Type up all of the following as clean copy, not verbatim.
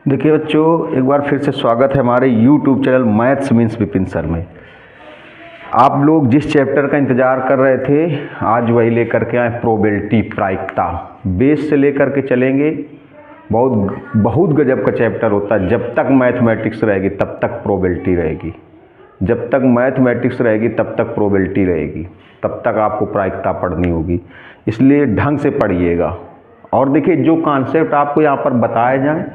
देखिए बच्चों, एक बार फिर से स्वागत है हमारे YouTube channel maths means Vipin sir में। आप लोग जिस चैप्टर का इंतज़ार कर रहे थे आज वही लेकर के आए, प्रोबेबिलिटी, प्रायिकता। बेस से लेकर के चलेंगे। बहुत बहुत गजब का चैप्टर होता है। जब तक मैथमेटिक्स रहेगी तब तक प्रोबेबिलिटी रहेगी, जब तक मैथमेटिक्स रहेगी तब तक प्रोबेबिलिटी रहेगी, तब तक आपको प्रायिकता पढ़नी होगी। इसलिए ढंग से पढ़िएगा। और देखिए, जो कॉन्सेप्ट आपको यहाँ पर बताए जाएँ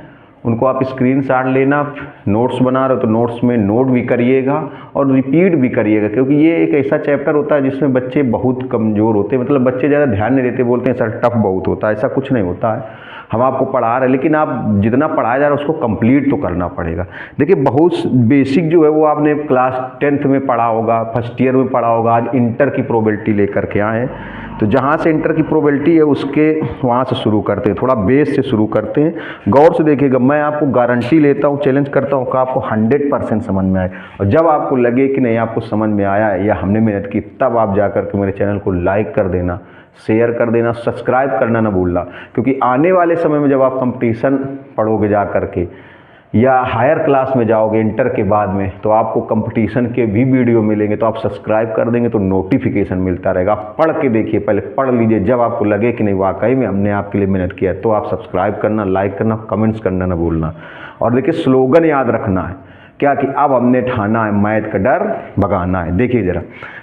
उनको आप स्क्रीनशॉट लेना। नोट्स बना रहे हो तो नोट्स में नोट भी करिएगा और रिपीट भी करिएगा, क्योंकि ये एक ऐसा चैप्टर होता है जिसमें बच्चे बहुत कमज़ोर होते हैं। मतलब बच्चे ज़्यादा ध्यान नहीं देते, बोलते हैं सर टफ बहुत होता है। ऐसा कुछ नहीं होता है। हम आपको पढ़ा रहे हैं, लेकिन आप जितना पढ़ाया जा रहा है उसको कंप्लीट तो करना पड़ेगा। देखिए, बहुत बेसिक जो है वो आपने क्लास 10th में पढ़ा होगा, फर्स्ट ईयर में पढ़ा होगा। आज इंटर की प्रोबेबिलिटी लेकर के आए, तो जहाँ से इंटर की प्रोबेबिलिटी है उसके वहाँ से शुरू करते हैं, थोड़ा बेस से शुरू करते हैं। गौर से देखिएगा, मैं आपको गारंटी लेता हूँ, चैलेंज करता हूँ कि आपको 100% समझ में आए। और जब आपको लगे कि नहीं आपको समझ में आया है या हमने मेहनत की, तब आप जाकर के मेरे चैनल को लाइक कर देना, शेयर कर देना, सब्सक्राइब करना ना भूलना। क्योंकि आने वाले समय में जब आप कंपटीशन पढ़ोगे जा करके या हायर क्लास में जाओगे इंटर के बाद में, तो आपको कंपटीशन के भी वीडियो मिलेंगे। तो आप सब्सक्राइब कर देंगे तो नोटिफिकेशन मिलता रहेगा। आप पढ़ के देखिए, पहले पढ़ लीजिए। जब आपको लगे कि नहीं वाकई में हमने आपके लिए मेहनत किया है, तो आप सब्सक्राइब करना, लाइक करना, कमेंट्स करना ना भूलना। और देखिए, स्लोगन याद रखना है क्या कि अब हमने ठाना है मैथ का डर भगाना है। देखिए ज़रा,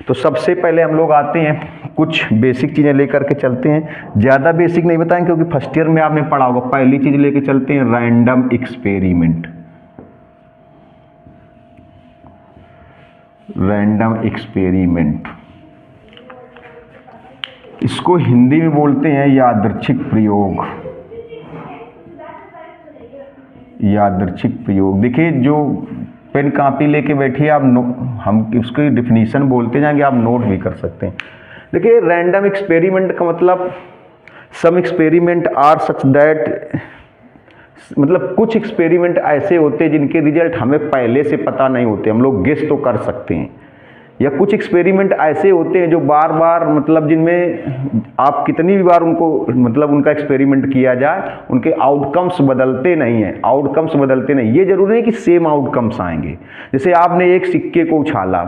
तो सबसे पहले हम लोग आते हैं, कुछ बेसिक चीज़ें लेकर के चलते हैं। ज़्यादा बेसिक नहीं बताएं क्योंकि फर्स्ट ईयर में आपने पढ़ा होगा। पहली चीज़ लेके चलते हैं, रैंडम एक्सपेरिमेंट। रैंडम एक्सपेरिमेंट, इसको हिंदी में बोलते हैं यादृच्छिक प्रयोग। यादृच्छिक प्रयोग। देखिए, जो पेन कापी लेके बैठिए आप, हम उसकी डिफिनीशन बोलते जाएंगे, आप नोट भी कर सकते हैं। देखिए, रैंडम एक्सपेरिमेंट का मतलब some experiment are such that, मतलब कुछ एक्सपेरिमेंट ऐसे होते हैं जिनके रिजल्ट हमें पहले से पता नहीं होते, हम लोग गेस तो कर सकते हैं। या कुछ एक्सपेरिमेंट ऐसे होते हैं जो बार बार, मतलब जिनमें आप कितनी भी बार उनको, मतलब उनका एक्सपेरिमेंट किया जाए, उनके आउटकम्स बदलते नहीं हैं। आउटकम्स बदलते नहीं, ये जरूरी नहीं कि सेम आउटकम्स आएंगे। जैसे आपने एक सिक्के को उछाला,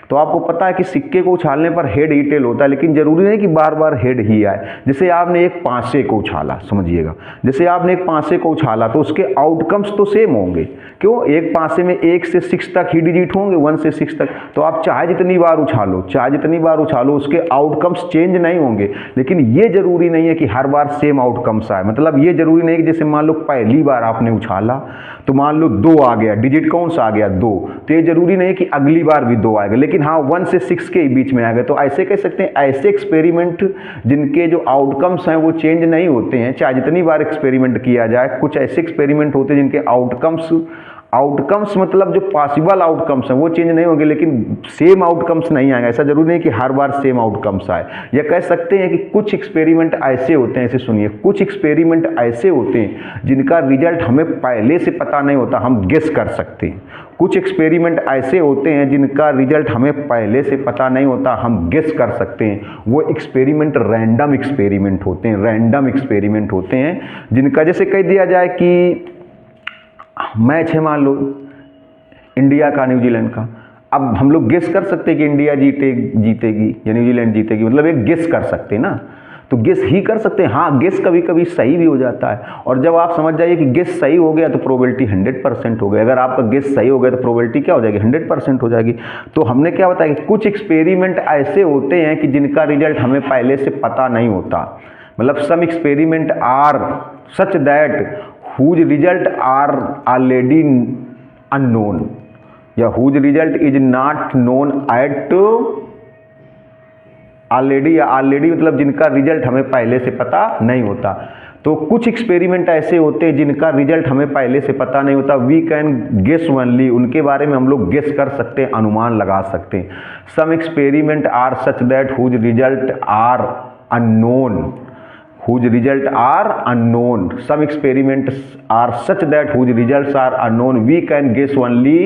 तो आपको पता है कि सिक्के को उछालने पर हेड ही टेल होता है, लेकिन जरूरी नहीं कि बार बार हेड ही आए। जैसे आपने एक पांसे को उछाला, समझिएगा, जैसे आपने एक पांसे को उछाला तो उसके आउटकम्स तो सेम होंगे। क्यों? एक पांसे में 1 से 6 तक ही डिजिट होंगे, 1 से 6 तक। तो आप चाहे जितनी बार उछालो, उसके आउटकम्स चेंज नहीं होंगे। लेकिन ये जरूरी नहीं है कि हर बार सेम आउटकम्स आए। मतलब ये जरूरी नहीं कि जैसे मान लो पहली बार आपने उछाला तो मान लो 2 आ गया, डिजिट कौन सा आ गया? 2। तो ये जरूरी नहीं कि अगली बार भी 2 आएगा, लेकिन हाँ 1 से 6 के बीच में आ गए। तो ऐसे कह सकते हैं, ऐसे एक्सपेरिमेंट जिनके जो आउटकम्स हैं वो चेंज नहीं होते हैं, चाहे जितनी बार एक्सपेरिमेंट किया जाए। कुछ ऐसे एक्सपेरिमेंट होते हैं जिनके आउटकम्स मतलब जो पॉसिबल आउटकम्स हैं वो चेंज नहीं होंगे, लेकिन सेम आउटकम्स नहीं आएंगे। ऐसा जरूरी नहीं कि हर बार सेम आउटकम्स आए। या कह सकते हैं कि कुछ एक्सपेरिमेंट ऐसे होते हैं, ऐसे सुनिए, कुछ एक्सपेरिमेंट ऐसे होते हैं जिनका रिजल्ट हमें पहले से पता नहीं होता, हम गेस कर सकते हैं। कुछ एक्सपेरिमेंट ऐसे होते हैं जिनका रिजल्ट हमें पहले से पता नहीं होता, हम गेस कर सकते हैं। वो एक्सपेरिमेंट रैंडम एक्सपेरिमेंट होते हैं। रैंडम एक्सपेरिमेंट होते हैं जिनका, जैसे कह दिया जाए कि मैच है, मान लो इंडिया का न्यूजीलैंड का। अब हम लोग गेस कर सकते हैं कि इंडिया जीतेगी या न्यूजीलैंड जीतेगी, मतलब एक गेस कर सकते हैं ना। तो गेस ही कर सकते हैं। हाँ, गेस कभी कभी सही भी हो जाता है। और जब आप समझ जाइए कि गेस सही हो गया तो प्रोबेबिलिटी 100% हो गई। अगर आपका गेस सही हो गया तो प्रोबेबिलिटी क्या हो जाएगी? 100% हो जाएगी। तो हमने क्या बताया कि कुछ एक्सपेरिमेंट ऐसे होते हैं कि जिनका रिजल्ट हमें पहले से पता नहीं होता। मतलब some experiment are such that whose result are already unknown या whose result is not known at already, या already मतलब जिनका रिजल्ट हमें पहले से पता नहीं होता। तो कुछ एक्सपेरिमेंट ऐसे होते हैं जिनका रिजल्ट हमें पहले से पता नहीं होता। वी कैन गेस ओनली, उनके बारे में हम लोग गेस कर सकते हैं, अनुमान लगा सकते हैं। Some experiment are such that whose result are unknown, whose result are unknown. Some experiments are such that whose results are unknown. We can guess only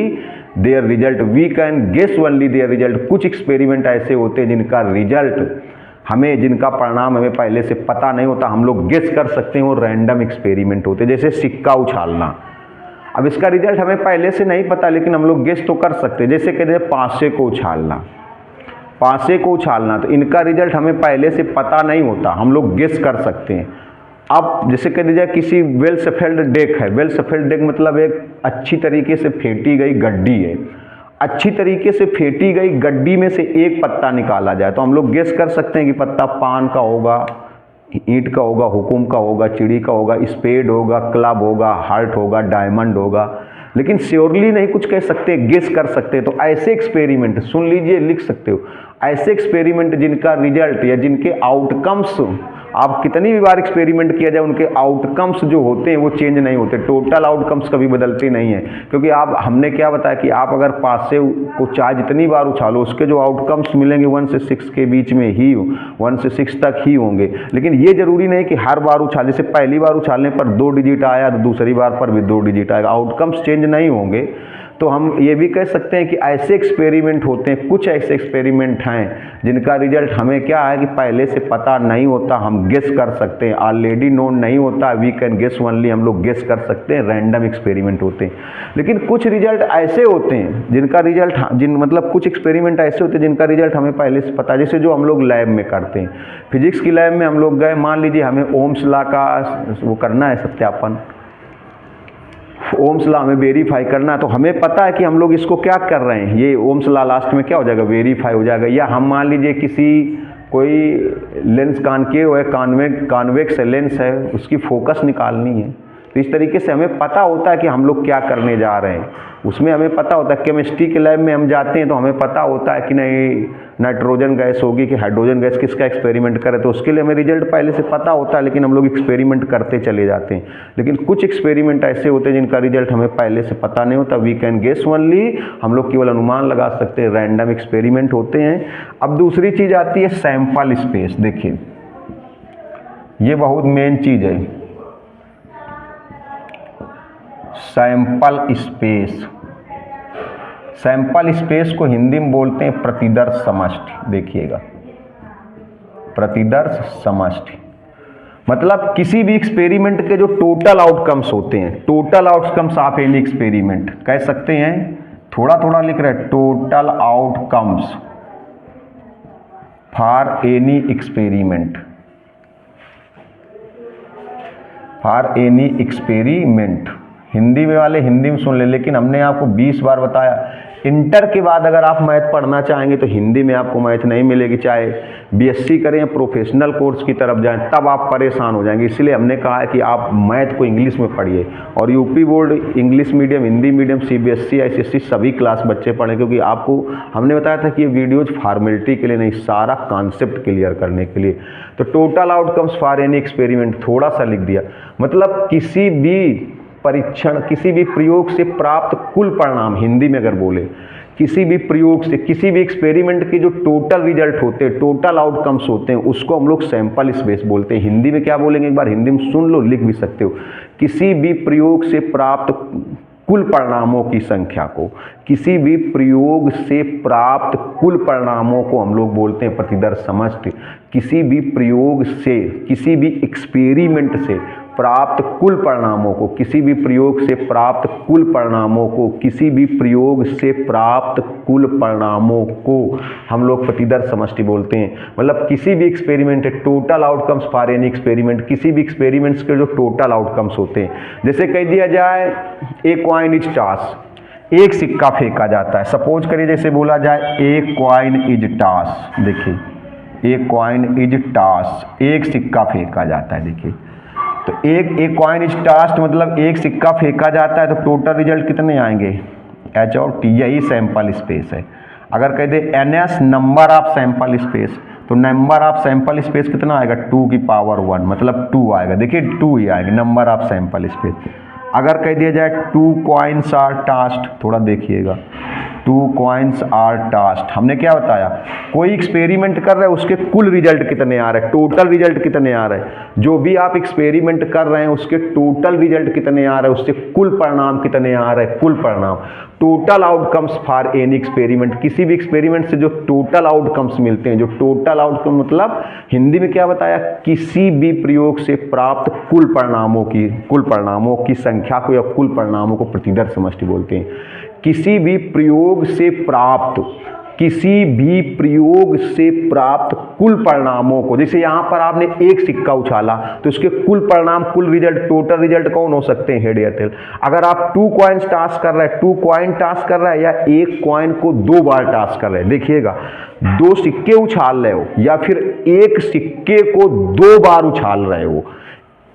their result. We can guess only their result. कुछ experiment ऐसे होते हैं जिनका result हमें, जिनका परिणाम हमें पहले से पता नहीं होता, हम लोग गेस कर सकते हैं। वो रैंडम एक्सपेरिमेंट होते हैं। जैसे सिक्का उछालना, अब इसका रिजल्ट हमें पहले से नहीं पता, लेकिन हम लोग गेस तो कर सकते हैं। जैसे कहते हैं पासे को उछालना, पासे को उछालना, तो इनका रिजल्ट हमें पहले से पता नहीं होता, हम लोग गेस कर सकते हैं। अब जैसे कह दीजिए किसी वेल सफेल्ड डेक है, वेल सफेल्ड डेक मतलब एक अच्छी तरीके से फेंटी गई गड्डी है, अच्छी तरीके से फेंटी गई गड्डी में से एक पत्ता निकाला जाए तो हम लोग गेस कर सकते हैं कि पत्ता पान का होगा, ईंट का होगा, हुकुम का होगा, चिड़ी का होगा, स्पेड होगा, क्लब होगा, हार्ट होगा, डायमंड होगा, लेकिन श्योरली नहीं कुछ कह सकते, गेस कर सकते। तो ऐसे एक्सपेरिमेंट सुन लीजिए, लिख सकते हो, ऐसे एक्सपेरिमेंट जिनका रिजल्ट या जिनके आउटकम्स आप कितनी भी बार एक्सपेरिमेंट किया जाए उनके आउटकम्स जो होते हैं वो चेंज नहीं होते, टोटल आउटकम्स कभी बदलते नहीं हैं। क्योंकि आप हमने क्या बताया कि आप अगर पासे को चाहे जितनी बार उछालो उसके जो आउटकम्स मिलेंगे 1 से 6 के बीच में ही, 1 से 6 तक ही होंगे। लेकिन ये जरूरी नहीं कि हर बार उछाल, जैसे पहली बार उछालने पर 2 डिजिट आया तो दूसरी बार पर भी 2 डिजिट आएगा, आउटकम्स चेंज नहीं होंगे। तो हम ये भी कह सकते हैं कि ऐसे एक्सपेरिमेंट होते हैं, कुछ ऐसे एक्सपेरिमेंट हैं जिनका रिजल्ट हमें क्या है कि पहले से पता नहीं होता, हम गेस कर सकते हैं, ऑलरेडी नोन नहीं होता, वी कैन गेस ओनली, हम लोग गेस कर सकते हैं, रैंडम एक्सपेरिमेंट होते हैं। लेकिन कुछ रिजल्ट ऐसे होते हैं जिनका रिजल्ट मतलब कुछ एक्सपेरिमेंट ऐसे होते हैं जिनका रिजल्ट हमें पहले से पता है, जैसे जो हम लोग लैब में करते हैं। फिजिक्स की लैब में हम लोग गए, मान लीजिए हमें ओम्स लॉ का वो करना है सत्यापन, ओम्स लॉ में वेरीफाई करना है, तो हमें पता है कि हम लोग इसको क्या कर रहे हैं, ये ओम्स लॉ लास्ट में क्या हो जाएगा, वेरीफाई हो जाएगा। या हम मान लीजिए किसी कोई लेंस कॉनकेव है, कॉन्वेक्स लेंस है, उसकी फोकस निकालनी है, तो इस तरीके से हमें पता होता है कि हम लोग क्या करने जा रहे हैं, उसमें हमें पता होता है। केमिस्ट्री के लैब में हम जाते हैं तो हमें पता होता है कि नहीं नाइट्रोजन गैस होगी कि हाइड्रोजन गैस, किसका एक्सपेरिमेंट करें, तो उसके लिए हमें रिजल्ट पहले से पता होता है, लेकिन हम लोग एक्सपेरिमेंट करते चले जाते हैं। लेकिन कुछ एक्सपेरिमेंट ऐसे होते हैं जिनका रिजल्ट हमें पहले से पता नहीं होता, वी कैन गेस ओनली, हम लोग केवल अनुमान लगा सकते हैं, रैंडम एक्सपेरिमेंट होते हैं। अब दूसरी चीज़ आती है सैंपल स्पेस। देखिए ये बहुत मेन चीज़ है, सैंपल स्पेस। सैंपल स्पेस को हिंदी में बोलते हैं प्रतिदर्श समष्टि। देखिएगा प्रतिदर्श समष्टि मतलब किसी भी एक्सपेरिमेंट के जो टोटल आउटकम्स होते हैं, total outcomes of any experiment कह सकते हैं, थोड़ा थोड़ा लिख रहे हैं, total outcomes for any experiment, for any experiment. Hindi में वाले हिंदी में सुन ले, लेकिन हमने आपको 20 बार बताया, इंटर के बाद अगर आप मैथ पढ़ना चाहेंगे तो हिंदी में आपको मैथ नहीं मिलेगी, चाहे बीएससी करें या प्रोफेशनल कोर्स की तरफ जाएं, तब आप परेशान हो जाएंगे। इसलिए हमने कहा है कि आप मैथ को इंग्लिश में पढ़िए, और UP board English medium, Hindi medium, CBSE, ICSE सभी क्लास बच्चे पढ़ें, क्योंकि आपको हमने बताया था कि ये वीडियोज फॉर्मेलिटी के लिए नहीं, सारा कॉन्सेप्ट क्लियर करने के लिए। तो total outcomes for any experiment थोड़ा सा लिख दिया, मतलब किसी भी परीक्षण, किसी भी प्रयोग से प्राप्त कुल परिणाम, हिंदी में अगर बोले किसी भी प्रयोग से, किसी भी एक्सपेरिमेंट के जो टोटल रिजल्ट होते हैं, टोटल आउटकम्स होते हैं, उसको हम लोग सैंपल स्पेस बोलते हैं। हिंदी में क्या बोलेंगे, एक बार हिंदी में सुन लो, लिख भी सकते हो, किसी भी प्रयोग से प्राप्त कुल परिणामों की संख्या को, किसी भी प्रयोग से प्राप्त कुल परिणामों को हम लोग बोलते हैं प्रतिदर्श समष्टि। किसी भी प्रयोग से, किसी भी एक्सपेरिमेंट से प्राप्त कुल परिणामों को, किसी भी प्रयोग से प्राप्त कुल परिणामों को, किसी भी प्रयोग से प्राप्त कुल परिणामों को हम लोग प्रतिदर्श समष्टि बोलते हैं। मतलब किसी भी experiment, total outcomes for any experiment, किसी भी एक्सपेरिमेंट्स के जो टोटल आउटकम्स होते हैं। जैसे कह दिया जाए ए कॉइन इज टॉस, एक सिक्का फेंका जाता है, सपोज करिए जैसे बोला जाए ए कॉइन इज टॉस। देखिए ए कॉइन इज टॉस, एक सिक्का फेंका जाता है। देखिए तो एक कॉइन इज टॉस्ड मतलब एक सिक्का फेंका जाता है, तो टोटल रिजल्ट कितने आएंगे, एच और टी, यही सैंपल स्पेस है। अगर कह दे NS number of sample space, तो नंबर ऑफ सैंपल स्पेस कितना आएगा, 2 की पावर 1, मतलब 2 आएगा। देखिए 2 ही आएगा नंबर ऑफ सैंपल स्पेस। अगर कह दिया जाए 2 कॉइन्स आर टॉस्ड, थोड़ा देखिएगा, 2 कॉइन्स आर टास्ड। हमने क्या बताया, कोई एक्सपेरिमेंट कर रहा है उसके कुल रिजल्ट कितने आ रहे हैं, टोटल रिजल्ट कितने आ रहे हैं। जो भी आप एक्सपेरिमेंट कर रहे हैं उसके टोटल रिजल्ट कितने आ रहे हैं, उससे कुल परिणाम कितने आ रहे हैं, कुल परिणाम, total outcomes for any experiment. किसी भी एक्सपेरिमेंट से जो टोटल आउटकम्स मिलते हैं, जो टोटल आउटकम मतलब हिंदी में क्या बताया, किसी भी प्रयोग से प्राप्त कुल परिणामों की संख्या को या कुल परिणामों को प्रतिदर्श समष्टि बोलते हैं। किसी भी प्रयोग से प्राप्त कुल परिणामों को, जैसे यहाँ पर आपने एक सिक्का उछाला तो उसके कुल परिणाम, कुल रिजल्ट, टोटल रिजल्ट कौन हो सकते हैं, हेड या टेल। अगर आप 2 कॉइन्स टास्क कर रहे हैं, 2 कॉइन टास्क कर रहा है या एक कॉइन को 2 बार टास्क कर रहे हैं, देखिएगा 2 सिक्के उछाल रहे हो या फिर एक सिक्के को 2 बार उछाल रहे हो,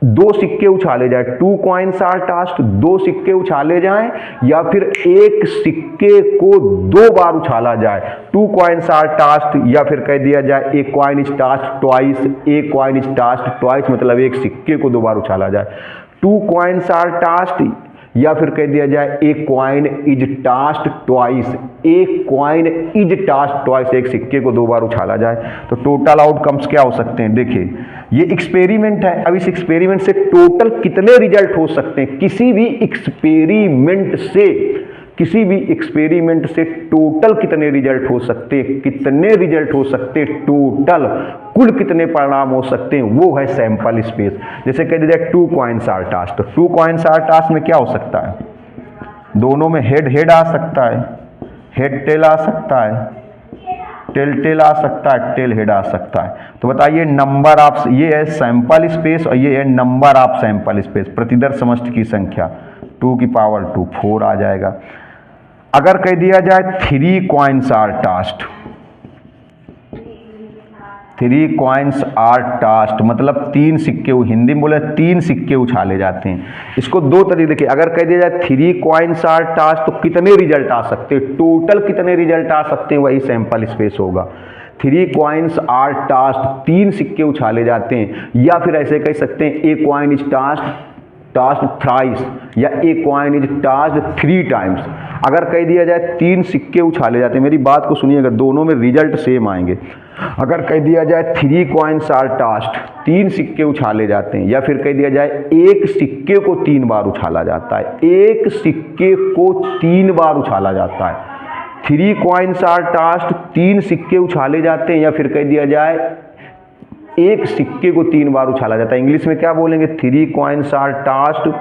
2 सिक्के उछाले जाए, 2 कॉइन्स आर टास्क्ड, 2 सिक्के उछाले जाएं या फिर एक सिक्के को 2 बार उछाला जाए, 2 कॉइन्स आर टास्क्ड, या फिर कह दिया जाए एक कॉइन इज टास्क्ड ट्वाइस, एक कॉइन इज टास्क्ड ट्वाइस मतलब एक सिक्के को 2 बार उछाला जाए, 2 कॉइन्स आर टास्क्ड, या फिर कह दिया जाए एक कॉइन इज टास्क्ड ट्वाइस, एक कॉइन इज टास्क्ड ट्वाइस, एक सिक्के को 2 बार उछाला जाए। तो टोटल आउटकम्स क्या हो सकते हैं, देखिए ये एक्सपेरिमेंट है। अब इस एक्सपेरिमेंट से टोटल कितने रिजल्ट हो सकते हैं, किसी भी एक्सपेरिमेंट से टोटल कितने रिजल्ट हो सकते हैं, टोटल कुल कितने परिणाम हो सकते हैं, वो है सैंपल स्पेस। जैसे कह दिया जाए 2 कॉइन्स आर टास्क्ड, तो 2 कॉइन्स आर टास्क्ड में क्या हो सकता है, दोनों में हेड आ सकता है, हेड टेल आ सकता है, टेल आ सकता है, टेल हेड आ सकता है। तो बताइए नंबर ऑफ, ये है सैंपल स्पेस और ये है नंबर ऑफ सैंपल स्पेस, प्रतिदर्श समष्टि की संख्या 2 की पावर 2 4 आ जाएगा। अगर कह दिया जाए 3 coins are tasked, 3 coins are tasked मतलब 3 सिक्के, हिंदी में बोले 3 सिक्के उछाले जाते हैं। इसको 2 तरीके देखिए, अगर कह दिया जाए 3 कॉइन्स आर टास्क्ड तो कितने रिजल्ट आ सकते हैं, टोटल कितने रिजल्ट आ सकते हैं, वही सैंपल स्पेस होगा। 3 कॉइन्स आर टास्क्ड, 3 सिक्के उछाले जाते हैं, या फिर ऐसे कह सकते हैं ए कॉइन इज टास्क्ड थ्राइस या ए कॉइन इज टास्क्ड 3 टाइम्स। अगर कह दिया जाए 3 सिक्के उछाले जाते हैं, मेरी बात को सुनिएगा, दोनों में रिजल्ट सेम आएंगे। अगर कह दिया जाए 3 कॉइन्स आर टास्क्ड, 3 सिक्के उछाले जाते हैं, या फिर कह दिया जाए एक सिक्के को 3 बार उछाला जाता है, एक सिक्के को 3 बार उछाला जाता है। 3 कॉइन्स आर टास्क्ड, 3 सिक्के उछाले जाते हैं, या फिर कह दिया जाए एक सिक्के को 3 बार उछाला जाता है। इंग्लिश में क्या बोलेंगे, 3 कॉइन्स आर टास्क्ड,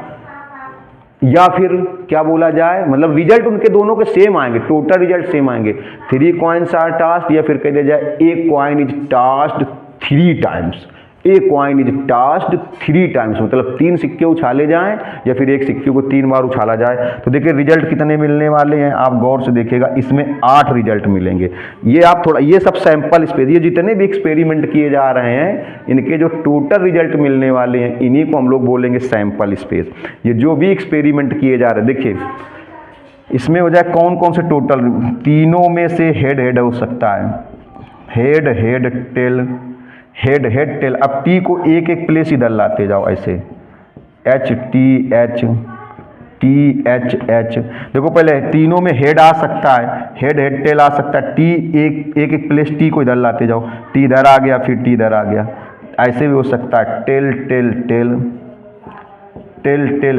या फिर क्या बोला जाए, मतलब रिजल्ट उनके दोनों के सेम आएंगे, टोटल रिजल्ट सेम आएंगे। 3 कॉइन्स आर टास्क्ड, या फिर कह दिया जाए एक कॉइन इज टास्क्ड 3 टाइम्स, एक कॉइन इज टास्क्ड 3 टाइम्स मतलब 3 सिक्के उछाले जाएं या फिर एक सिक्के को 3 बार उछाला जाए। तो देखिए रिजल्ट कितने मिलने वाले हैं, आप गौर से देखिएगा, इसमें 8 रिजल्ट मिलेंगे। ये आप थोड़ा, ये सब सैंपल स्पेस, ये जितने भी एक्सपेरिमेंट किए जा रहे हैं इनके जो टोटल रिजल्ट मिलने वाले हैं इन्हीं को हम लोग बोलेंगे सैंपल स्पेस। ये जो भी एक्सपेरिमेंट किए जा रहे हैं, देखिए इसमें हो जाए कौन कौन से टोटल, तीनों में से हेड हो सकता है, हेड टेल, हेड टेल। अब टी को एक एक प्लेस इधर लाते जाओ ऐसे, एच टी एच, देखो पहले तीनों में हेड आ सकता है, हेड टेल आ सकता है, टी एक एक प्लेस टी को इधर लाते जाओ, टी इधर आ गया फिर टी इधर आ गया, ऐसे भी हो सकता है, टेल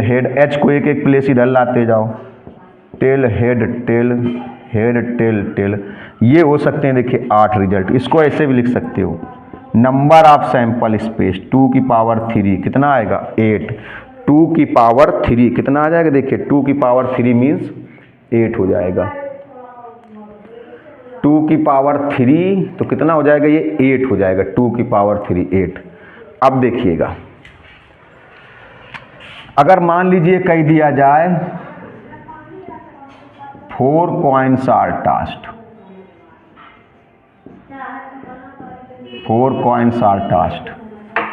हेड, एच को एक एक प्लेस इधर लाते जाओ, टेल टेल, ये हो सकते हैं। देखिए 8 रिजल्ट, इसको ऐसे भी लिख सकते हो, नंबर ऑफ सैंपल स्पेस 2 की पावर 3 कितना आएगा 8, 2 की पावर 3 कितना आ जाएगा, देखिए 2 की पावर 3 मीन्स 8 हो जाएगा, 2 की पावर 3 तो कितना हो जाएगा, ये 8 हो जाएगा, 2 की पावर 3 8। अब देखिएगा अगर मान लीजिए कह दिया जाए 4 coins are tasked, 4 coins are tasked,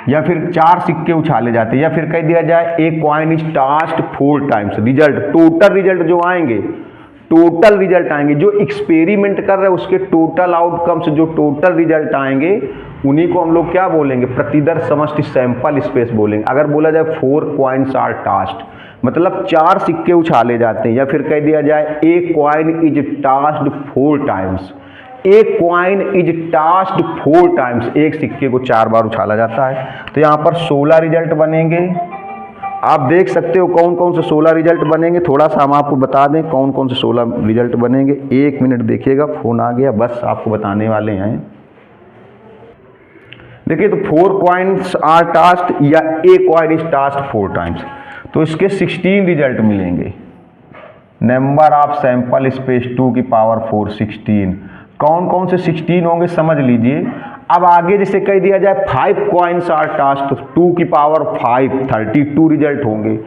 या फिर 4 सिक्के उछाले जाते हैं, या फिर कह दिया जाए एक coin is tossed 4 times. Result, total result जो आएंगे, टोटल रिजल्ट आएंगे, जो एक्सपेरिमेंट कर रहे हैं उसके टोटल आउटकम्स, जो टोटल रिजल्ट आएंगे उन्हीं को हम लोग क्या बोलेंगे, प्रतिदर समष्टि सैंपल स्पेस बोलेंगे। अगर बोला जाए 4 कॉइन्स आर टॉस्ड, मतलब 4 सिक्के उछाले जाते हैं, या फिर कह दिया जाए a coin is tossed 4 times, a coin is tossed 4 times, एक सिक्के को 4 बार उछाला जाता है। तो यहाँ पर 16 रिजल्ट बनेंगे। आप देख सकते हो कौन कौन से 16 रिजल्ट बनेंगे। थोड़ा सा हम आपको बता दें कौन कौन से 16 रिजल्ट बनेंगे। 1 मिनट देखिएगा, फोन आ गया, बस आपको बताने वाले हैं। देखिए, तो 4 कॉइन्स आर टॉस्ड या ए कॉइन इज टॉस्ड 4 टाइम्स, तो इसके 16 रिजल्ट मिलेंगे। नंबर ऑफ सैंपल स्पेस 2 की पावर 4 16। कौन कौन से 16 होंगे समझ लीजिए। अब आगे जैसे कह दिया जाए 5 कॉइन्स आर टॉस्ड, तो 2 की पावर 5 32 रिजल्ट होंगे।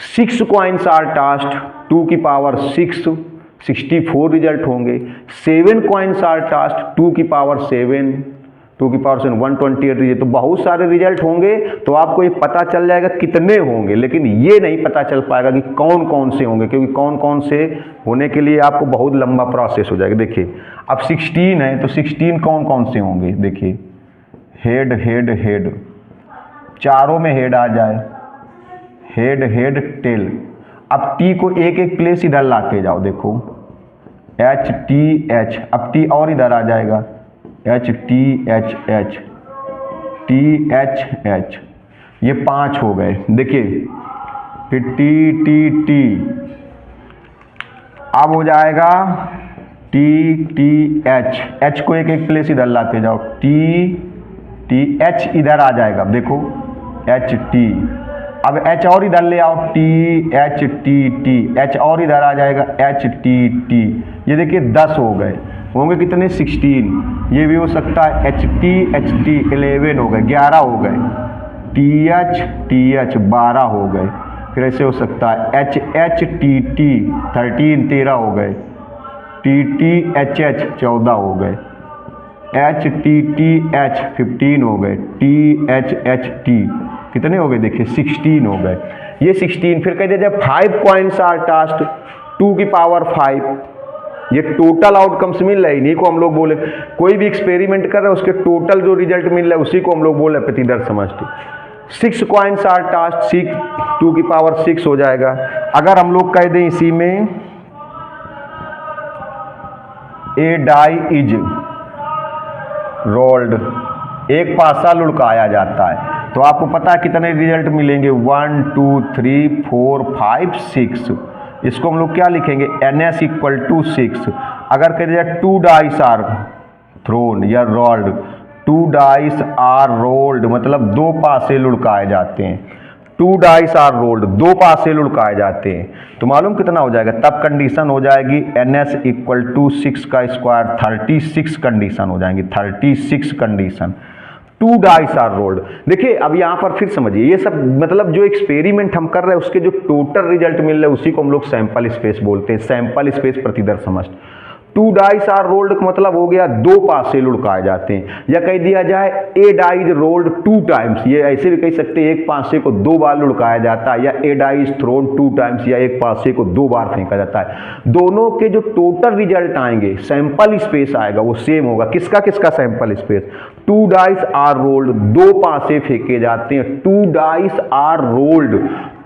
6 कॉइन्स आर टॉस्ड, 2 की पावर 6 64 रिजल्ट होंगे। 7 कॉइन्स आर टॉस्ड, 2 की पावर 7 128 रिजल्ट। तो बहुत सारे रिजल्ट होंगे, तो आपको ये पता चल जाएगा कितने होंगे, लेकिन ये नहीं पता चल पाएगा कि कौन कौन से होंगे, क्योंकि कौन कौन से होने के लिए आपको बहुत लंबा प्रोसेस हो जाएगा। देखिए, अब 16 है, तो 16 कौन कौन से होंगे। देखिए, हेड हेड हेड, चारों में हेड आ जाए, हेड हेड टेल। अब टी को एक एक प्लेस इधर लाते जाओ, देखो एच टी एच, अब टी और इधर आ जाएगा, H T H H T H H, ये 5 हो गए। देखिए, फिर टी टी टी, अब हो जाएगा टी टी एच, एच को एक एक प्लेस इधर लाते जाओ, टी टी एच इधर आ जाएगा, अब देखो एच टी। अब एच और इधर ले आओ, T H T T, H और इधर आ जाएगा, एच टी टी। ये देखिए 10 हो गए। होंगे कितने, 16। ये भी हो सकता है एच टी 11 हो गए, 11 हो गए। टी एच 12 हो गए। फिर ऐसे हो सकता है एच टी 13 हो गए। टी एच 14 हो गए। एच टी एच 15 हो गए। टी एच टी कितने हो गए, देखिए 16 हो गए। ये 16। फिर कह दिया जाए 5 कॉइन्स आर टॉस्ड, 2 की पावर 5। ये टोटल आउटकम्स मिल रहा है, इन्हीं को हम लोग बोले, कोई भी एक्सपेरिमेंट कर रहे हैं उसके टोटल जो रिजल्ट मिल रहा है उसी को हम लोग बोले प्रतिदर समष्टि। 6 कॉइन्स आर टॉस्ड, 2 की पावर 6 हो जाएगा। अगर हम लोग कह दें इसी में ए डाई इज रोल्ड, एक पासा लुढ़काया जाता है, तो आपको पता है कितने रिजल्ट मिलेंगे, 1 2 3 4 5 6। इसको हम लोग क्या लिखेंगे, NS = 6। अगर कह दिया 2 डाइस आर थ्रोन या रोल्ड, 2 डाइस आर रोल्ड मतलब 2 पासे लुढ़काए जाते हैं। 2 डाइस आर रोल्ड, 2 पासे लुढ़काए जाते हैं, तो मालूम कितना हो जाएगा, तब कंडीशन हो जाएगी NS = 6 का स्क्वायर, 36 कंडीशन हो जाएंगी, 36 कंडीशन। 2 dice are rolled. देखिए, अब यहाँ पर फिर समझिए, ये सब मतलब जो एक्सपेरिमेंट हम कर रहे हैं उसके जो टोटल रिजल्ट मिल रहे हैं उसी को हम लोग सैंपल स्पेस बोलते हैं, सैंपल स्पेस प्रतिदर समष्टि। 2 डाइस आर रोल्ड का मतलब हो गया 2 पासे लुढ़काए जाते हैं, या कह दिया जाए ए डाई इज रोल्ड 2 टाइम्स, ये ऐसे भी कह सकते हैं एक पासे को 2 बार लुढ़काया जाता है, या ए डाई इज थ्रोन 2 टाइम्स, या एक पासे को 2 बार फेंका जाता है। दोनों के जो टोटल रिजल्ट आएंगे, सैंपल स्पेस आएगा, वो सेम होगा। किसका किसका sample space, 2 dice are rolled, 2 पासे फेंके जाते हैं, 2 dice are rolled,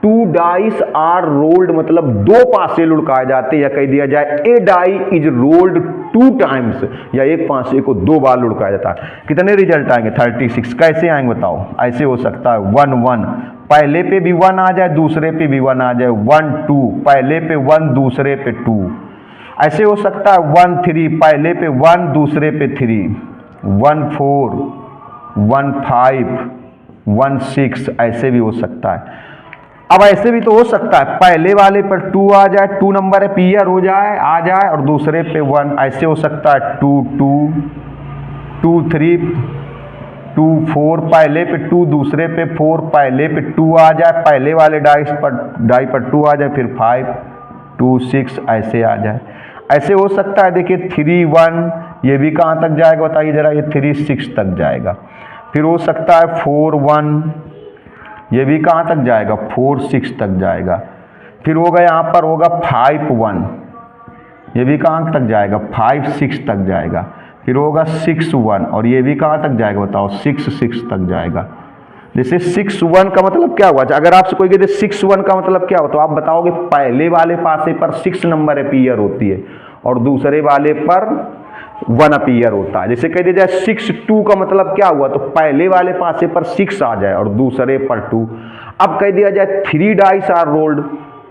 2 dice are rolled मतलब 2 पासे लुढ़काए जाते हैं, या कह दिया जाए ए डाई इज रोल्ड 2 टाइम्स, या एक पासे को 2 बार लुढ़काया जाता है। कितने रिजल्ट आएंगे, 36। कैसे आएंगे बताओ, ऐसे हो सकता है 1 1, पहले पे भी 1 आ जाए, दूसरे पे भी 1 आ जाए, 1 2, पहले पे 1 दूसरे पे 2। ऐसे हो सकता है 1 3, पहले पे 1 दूसरे पे 3, 1 4, 1 5, 1 6, ऐसे भी हो सकता है। अब ऐसे भी तो हो सकता है पहले वाले पर 2 आ जाए, 2 नंबर है पीयर हो जाए आ जाए, और दूसरे पे 1। ऐसे हो सकता है 2 2, 2 3, 2 4, पहले पे 2 दूसरे पे 4, पहले पे 2 आ जाए, पहले वाले डाई पर 2 आ जाए, फिर 5 2 6 ऐसे आ जाए। ऐसे हो सकता है, देखिए 3 1, ये भी कहाँ तक जाएगा बताइए जरा, ये 3 6 तक जाएगा। फिर हो सकता है 4 1, ये भी कहाँ तक जाएगा, 4 6 तक जाएगा। फिर होगा यहाँ पर होगा 5 1, ये भी कहाँ तक जाएगा, 5 6 तक जाएगा। फिर होगा 6 1 और ये भी कहाँ तक जाएगा बताओ 6 6 तक जाएगा। जैसे 6 1 का मतलब क्या हुआ, अगर आपसे कोई कहते 6 1 का मतलब क्या हो तो आप बताओगे पहले वाले पासे पर 6 नंबर अपीयर होती है और दूसरे वाले पर 1 अपीयर होता है। जैसे कह दिया जाए 6 2 का मतलब क्या हुआ तो पहले वाले पासे पर 6 आ जाए और दूसरे पर 2। अब कह दिया जाए 3 डाइस आर रोल्ड,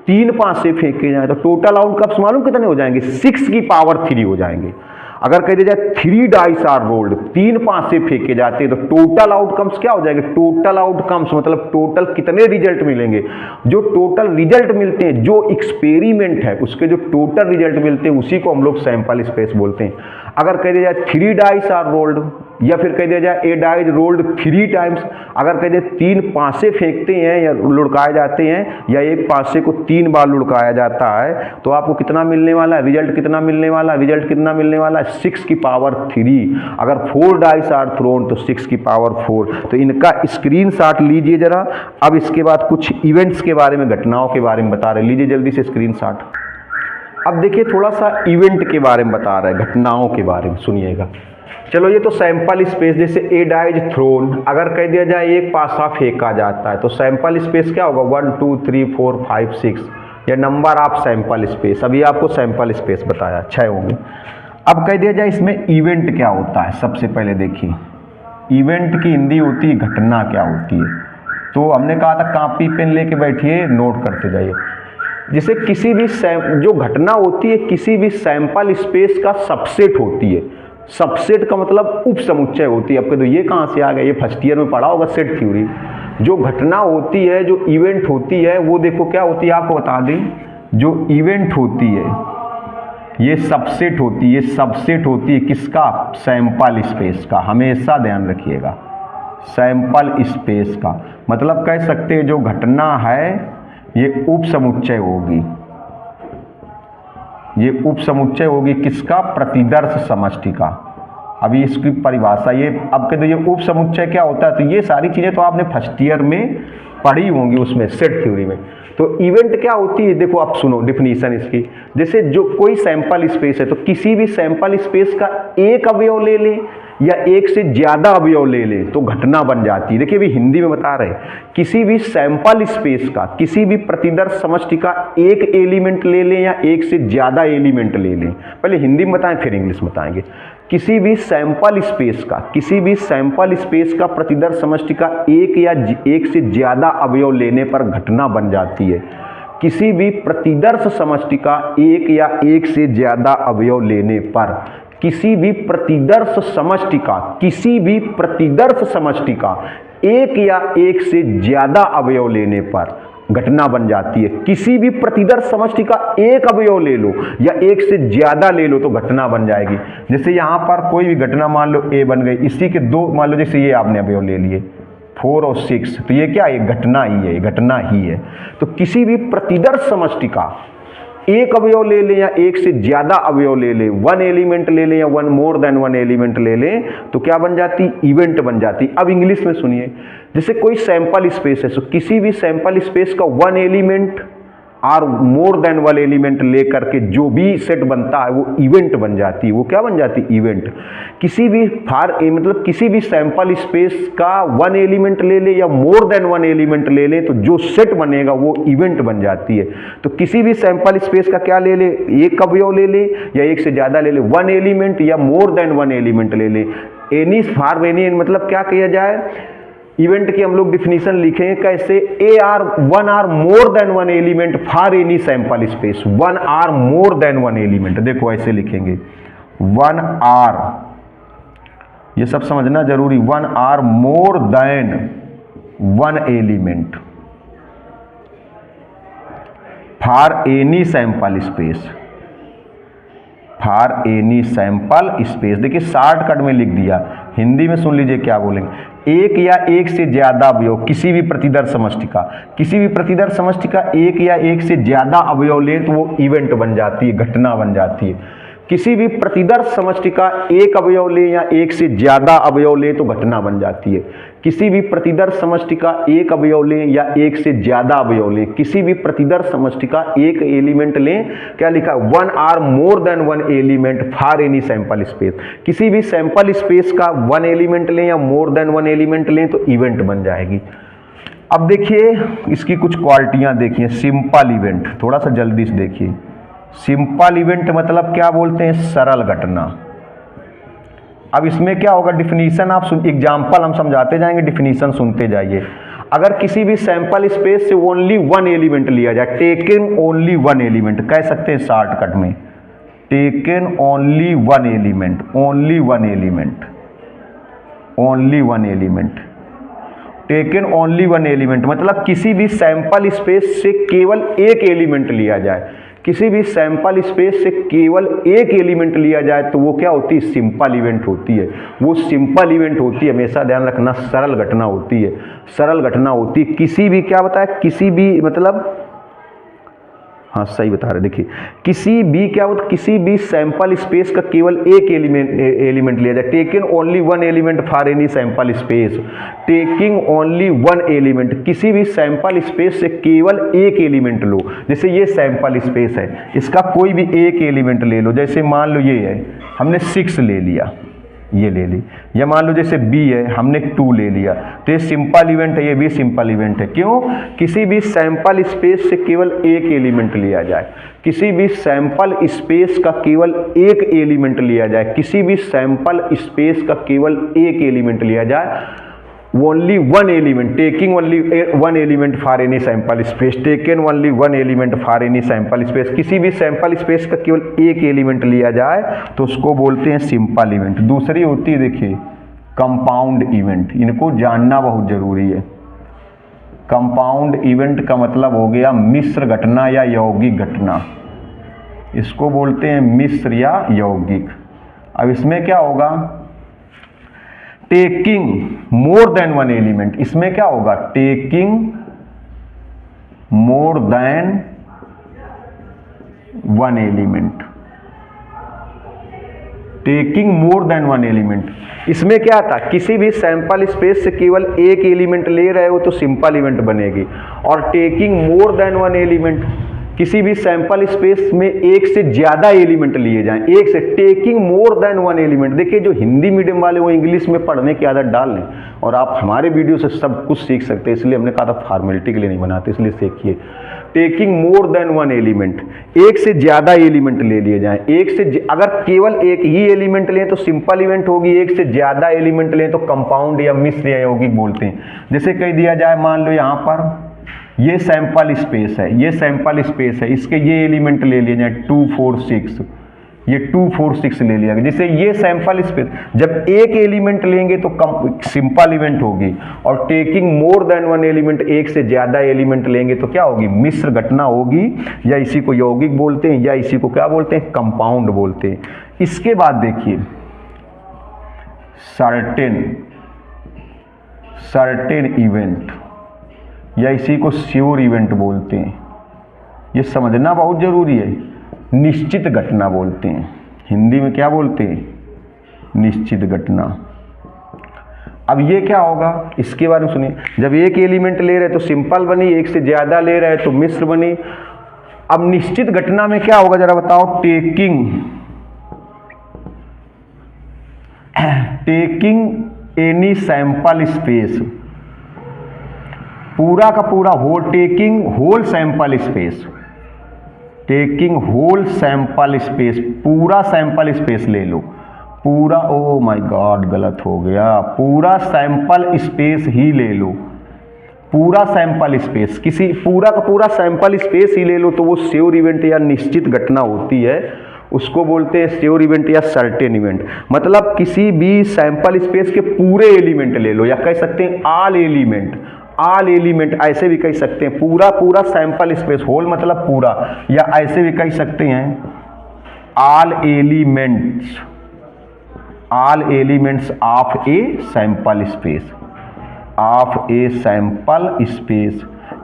3 पासे फेंके जाए तो टोटल आउटकम्स मालूम कितने हो जाएंगे 6 की पावर 3 हो जाएंगे। अगर कह दिया जाए 3 डाइस आर रोल्ड, 3 पासे फेंके जाते हैं तो टोटल आउटकम्स क्या हो जाएंगे, टोटल आउटकम्स मतलब टोटल कितने रिजल्ट मिलेंगे, जो टोटल रिजल्ट मिलते हैं जो एक्सपेरिमेंट है उसके जो टोटल रिजल्ट मिलते हैं उसी को हम लोग सैंपल स्पेस बोलते हैं। अगर कह दिया जाए 3 डाइस आर रोल्ड या फिर कह दिया जाए ए डाइज रोल्ड 3 टाइम्स, अगर कह दिया 3 पासे फेंकते हैं या लुढ़काए जाते हैं या एक पासे को 3 बार लुढ़काया जाता है तो आपको कितना मिलने वाला है, रिजल्ट कितना मिलने वाला, रिजल्ट कितना मिलने वाला है 6 की पावर 3। अगर 4 डाइस आर थ्रोन तो 6 की पावर 4। तो इनका स्क्रीनशॉट लीजिए जरा। अब इसके बाद कुछ इवेंट्स के बारे में, घटनाओं के बारे में बता रहे, लीजिए जल्दी से स्क्रीनशॉट। अब देखिए थोड़ा सा इवेंट के बारे में बता रहे हैं, घटनाओं के बारे में सुनिएगा। चलो ये तो सैंपल स्पेस, जैसे ए डाइज थ्रोन, अगर कह दिया जाए एक पासा फेंका जाता है तो सैंपल स्पेस क्या होगा 1 2 3 4 5 6, या नंबर ऑफ सैंपल स्पेस। अभी आपको सैंपल स्पेस बताया 6 होंगे। अब कह दिया जाए इसमें इवेंट क्या होता है, सबसे पहले देखिए इवेंट की हिंदी होती है घटना क्या होती है। तो हमने कहा था कॉपी पेन लेके बैठिए, नोट करते जाइए। जैसे किसी भी जो घटना होती है किसी भी सैंपल स्पेस का सबसेट होती है। सबसेट का मतलब उप समुच्चय होती है। आपके तो ये कहाँ से आ गया, ये फर्स्ट ईयर में पढ़ा होगा सेट थ्योरी। जो घटना होती है, जो इवेंट होती है, वो देखो क्या होती है आपको बता दें। जो इवेंट होती है ये सबसेट होती है, ये सबसेट होती है किसका, सैंपल स्पेस का। हमेशा ध्यान रखिएगा सैंपल स्पेस का मतलब कह सकते हैं जो घटना है ये उप समुच्चय होगी, ये उप समुच्चय होगी किसका, प्रतिदर्श समष्टि का। अभी इसकी परिभाषा ये अब कहते ये उप समुच्चय क्या होता है, तो ये सारी चीजें तो आपने फर्स्ट ईयर में पढ़ी होंगी उसमें सेट थ्योरी में। तो इवेंट क्या होती है देखो आप सुनो डिफिनीशन इसकी। जैसे जो कोई सैंपल स्पेस है तो किसी भी सैंपल स्पेस का एक अवयव ले ले या एक से ज्यादा अवयव ले ले तो घटना बन जाती है। देखिए अभी हिंदी में बता रहे किसी भी सैंपल स्पेस का, किसी भी प्रतिदर्श समष्टि का एक एलिमेंट ले लें या एक से ज्यादा एलिमेंट ले लें। पहले हिंदी में बताएं फिर इंग्लिश में बताएंगे। किसी भी सैंपल स्पेस का, किसी भी सैंपल स्पेस का प्रतिदर्श समष्टि का एक या एक से ज्यादा अवयव लेने पर घटना बन जाती है। किसी भी प्रतिदर्श समष्टि का एक या एक से ज्यादा अवयव लेने पर, किसी भी प्रतिदर्श समष्टि का, किसी भी प्रतिदर्श समष्टि का एक या एक से ज्यादा अवयव लेने पर घटना बन जाती है। किसी भी प्रतिदर्श समष्टि का एक अवयव ले लो या एक से ज्यादा ले लो तो घटना बन जाएगी। जैसे यहाँ पर कोई भी घटना मान लो ए बन गई, इसी के दो मान लो जैसे ये आपने अवयव ले लिए 4 और 6, तो ये क्या है, घटना ही है, घटना ही है। तो किसी भी प्रतिदर्श समष्टि का एक अवयव ले लें या एक से ज्यादा अवयव ले लें, 1 एलिमेंट ले लें या 1 मोर देन 1 एलिमेंट ले लें तो क्या बन जाती, इवेंट बन जाती। अब इंग्लिश में सुनिए, जैसे कोई सैंपल स्पेस है तो किसी भी सैंपल स्पेस का 1 एलिमेंट और मोर देन 1 एलिमेंट लेकर के जो भी सेट बनता है वो इवेंट बन जाती है। वो क्या बन जाती, इवेंट। किसी भी मतलब किसी भी सैंपल स्पेस का 1 एलिमेंट ले ले या मोर देन 1 एलिमेंट ले ले तो जो सेट बनेगा वो इवेंट बन जाती है। तो किसी भी सैंपल स्पेस का क्या ले ले, एक अवयव ले ले या एक से ज्यादा ले ले, 1 एलिमेंट या मोर देन 1 एलिमेंट ले ले। एनी फॉर एनी मतलब क्या किया जाए, इवेंट की हम लोग डिफिनीशन लिखेंगे कैसे, a or 1 or more than 1 element for any sample space, 1 or more than 1 element. देखो ऐसे लिखेंगे 1 आर, ये सब समझना जरूरी, 1 or more than 1 element for any sample space, for any sample space. देखिए शॉर्टकट में लिख दिया, हिंदी में सुन लीजिए क्या बोलेंगे। एक या एक से ज्यादा अवयव किसी भी प्रतिदर्श समष्टि का, किसी भी प्रतिदर्श समष्टि का एक या एक से ज्यादा अवयव ले तो वो इवेंट बन जाती है, घटना बन जाती है। किसी भी प्रतिदर्श समष्टि का एक अवयव ले या एक से ज्यादा अवयव ले तो घटना बन जाती है। किसी भी प्रतिदर्श समष्टि का एक अवयव लें या एक से ज्यादा अवयव लें, किसी भी प्रतिदर्श समष्टि का एक एलिमेंट लें, क्या लिखा, one or more than one element for any sample space, किसी भी सैंपल स्पेस का वन एलिमेंट लें या मोर देन वन एलिमेंट लें तो इवेंट बन जाएगी। अब देखिए इसकी कुछ क्वालिटियां देखिए। सिंपल इवेंट, थोड़ा सा जल्दी से देखिए। सिंपल इवेंट मतलब क्या बोलते हैं, सरल घटना। अब इसमें क्या होगा, डिफिनीशन आप एग्जाम्पल हम समझाते जाएंगे, डिफिनीशन सुनते जाइए। अगर किसी भी सैंपल स्पेस से ओनली वन एलिमेंट लिया जाए, टेकन ओनली वन एलिमेंट कह सकते हैं शॉर्टकट में, taken only one element, only one element, only one element, taken only one element मतलब किसी भी सैंपल स्पेस से केवल एक एलिमेंट लिया जाए, किसी भी सैंपल स्पेस से केवल एक एलिमेंट लिया जाए तो वो क्या होती है, सिंपल इवेंट होती है। वो सिंपल इवेंट होती है, हमेशा ध्यान रखना, सरल घटना होती है, सरल घटना होती है। किसी भी, क्या बताया, किसी भी मतलब, हाँ सही बता रहे, देखिए किसी भी, क्या होता है, किसी भी सैंपल स्पेस का केवल एक एलिमेंट लिया जाए, taking only one element for any sample space, taking only one element, किसी भी सैंपल स्पेस से केवल एक एलिमेंट लो। जैसे ये सैंपल स्पेस है, इसका कोई भी एक एलिमेंट ले लो, जैसे मान लो ये है, हमने 6 ले लिया, ये ले ली, या मान लो जैसे बी है, हमने 2 ले लिया, तो ये सिंपल इवेंट है, ये भी सिंपल इवेंट है। क्यों, किसी भी सैंपल स्पेस से केवल एक एलिमेंट लिया जाए, किसी भी सैंपल स्पेस का केवल एक एलिमेंट लिया जाए, किसी भी सैंपल स्पेस का केवल एक एलिमेंट लिया जाए, only one element, taking only one element for any sample space, taken only one element for any sample space, किसी भी सैंपल स्पेस का केवल एक एलिमेंट लिया जाए तो उसको बोलते हैं सिंपल इवेंट। दूसरी होती है, देखिए कंपाउंड इवेंट, इनको जानना बहुत जरूरी है। कंपाउंड इवेंट का मतलब हो गया मिश्र घटना या यौगिक घटना, इसको बोलते हैं मिश्र या यौगिक। अब इसमें क्या होगा, taking more than one element, इसमें क्या होगा, taking more than one element, taking more than one element, इसमें क्या था, किसी भी सैंपल स्पेस से केवल एक एलिमेंट ले रहे हो तो सिंपल इवेंट बनेगी। और taking more than one element, किसी भी सैंपल स्पेस में एक से ज्यादा एलिमेंट लिए जाएं, एक से, taking more than one element. देखिए जो हिंदी मीडियम वाले वो इंग्लिश में पढ़ने की आदत डाल लें और आप हमारे वीडियो से सब कुछ सीख सकते हैं, इसलिए हमने कहा था फॉर्मेलिटी के लिए नहीं बनाते, इसलिए सीखिए। Taking more than one element, एक से ज्यादा एलिमेंट ले लिए जाएं, एक से, अगर केवल एक ही एलिमेंट लें तो सिंपल इवेंट होगी, एक से ज्यादा एलिमेंट लें तो कंपाउंड या मिश्र या यौगिक बोलते हैं। जैसे कह दिया जाए, मान लो यहाँ पर ये सैंपल स्पेस है, ये सैंपल स्पेस है, इसके ये एलिमेंट ले लिए जाए 2 4 6, ये 2 4 6 ले लिया। जैसे ये सैंपल स्पेस, जब एक एलिमेंट लेंगे तो सिंपल इवेंट होगी, और taking more than one element, एक से ज्यादा एलिमेंट लेंगे तो क्या होगी, मिश्र घटना होगी, या इसी को यौगिक बोलते हैं, या इसी को क्या बोलते हैं, कंपाउंड बोलते हैं। इसके बाद देखिए सर्टेन इवेंट, या इसी को श्योर इवेंट बोलते हैं, ये समझना बहुत जरूरी है। निश्चित घटना बोलते हैं, हिंदी में क्या बोलते हैं, निश्चित घटना। अब ये क्या होगा, इसके बारे में सुनिए। जब एक एलिमेंट ले रहे तो सिंपल बनी, एक से ज्यादा ले रहे तो मिश्र बनी। अब निश्चित घटना में क्या होगा जरा बताओ, टेकिंग एनी सैंपल स्पेस, पूरा का पूरा whole, taking whole sample space, taking whole sample space, पूरा सैंपल स्पेस ले लो, पूरा, ओ माय गॉड गलत हो गया, पूरा सैंपल स्पेस ही ले लो, पूरा सैंपल स्पेस, किसी पूरा का पूरा सैंपल स्पेस ही ले लो तो वो श्योर इवेंट या निश्चित घटना होती है, उसको बोलते हैं श्योर इवेंट या सर्टेन इवेंट। मतलब किसी भी सैंपल स्पेस के पूरे एलिमेंट ले लो, या कह सकते हैं ऑल एलिमेंट, ऐसे भी कह सकते हैं, पूरा पूरा सैंपल स्पेस, होल मतलब पूरा, या ऐसे भी कह सकते हैं all elements of a sample space,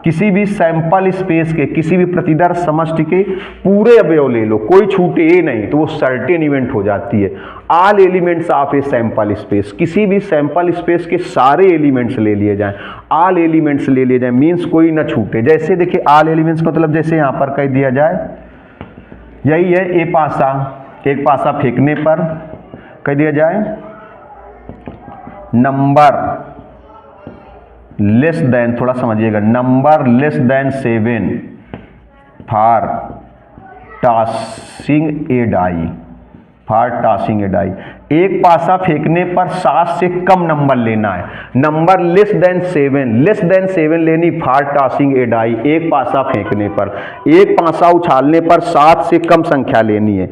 किसी भी सैंपल स्पेस के किसी भी प्रतिदर्श समष्टि के पूरे अवयव ले लो, कोई छूटे नहीं, तो वो सर्टेन इवेंट हो जाती है। All elements of a sample space, किसी भी सैंपल स्पेस के सारे एलिमेंट्स ले लिए जाएं, ऑल एलिमेंट्स ले लिए जाएं, मीन्स कोई ना छूटे। जैसे देखिए ऑल एलिमेंट्स मतलब जैसे यहाँ पर कह दिया जाए, यही है ए पासा, एक पासा फेंकने पर कह दिया जाए नंबर लेस देन, थोड़ा समझिएगा, number less than 7 for tossing a die, for tossing a die. एक पासा फेंकने पर 7 से कम नंबर लेना है, नंबर लेस देन 7 लेनी फॉर टॉसिंग ए डाई, एक पासा फेंकने पर, एक पासा उछालने पर 7 से कम संख्या लेनी है,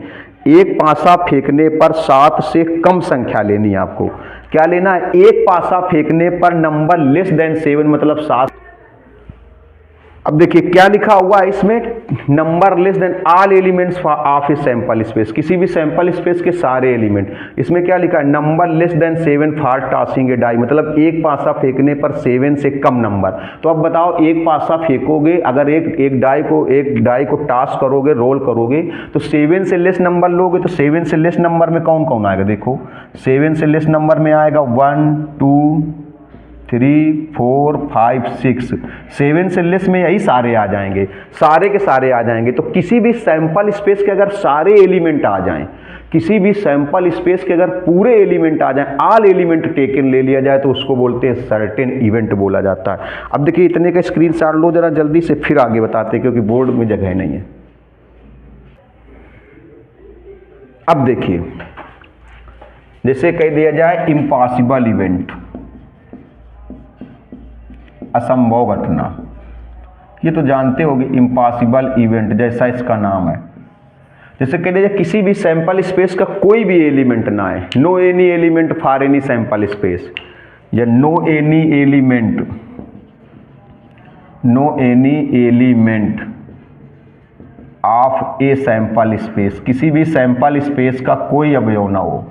एक पासा फेंकने पर 7 से कम संख्या लेनी है। आपको क्या लेना है, एक पासा फेंकने पर नंबर लेस देन 7 मतलब 7। अब देखिए क्या लिखा हुआ है इसमें, number less then all elements of a sample space, किसी भी सैंपल स्पेस के सारे एलिमेंट। इसमें क्या लिखा है, number less than 7 for tossing a die, मतलब एक पासा फेंकने पर 7 से कम नंबर। तो अब बताओ, एक पासा फेंकोगे, अगर एक डाई को टॉस करोगे, रोल करोगे, तो 7 से लेस नंबर लोगे, तो 7 से लेस नंबर में कौन कौन आएगा, देखो 7 से लेस नंबर में आएगा 1 2 3 4 5 6, 7 से लेस में यही सारे आ जाएंगे, सारे के सारे आ जाएंगे। तो किसी भी सैंपल स्पेस के अगर सारे एलिमेंट आ जाएं, किसी भी सैंपल स्पेस के अगर पूरे एलिमेंट आ जाएं, ऑल एलिमेंट टेकन ले लिया जाए, तो उसको बोलते हैं सर्टेन इवेंट बोला जाता है। अब देखिए इतने का स्क्रीनशॉट लो जरा जल्दी से, फिर आगे बताते हैं क्योंकि बोर्ड में जगह नहीं है। अब देखिए जैसे कह दिया जाए इम्पॉसिबल इवेंट, असंभव घटना, ये तो जानते होगे इम्पॉसिबल इवेंट जैसा इसका नाम है। जैसे कह दिया जाए किसी भी सैंपल स्पेस का कोई भी एलिमेंट ना है, no any element for any sample space, या no any element of a sample space, किसी भी सैंपल स्पेस का कोई अवयव ना हो,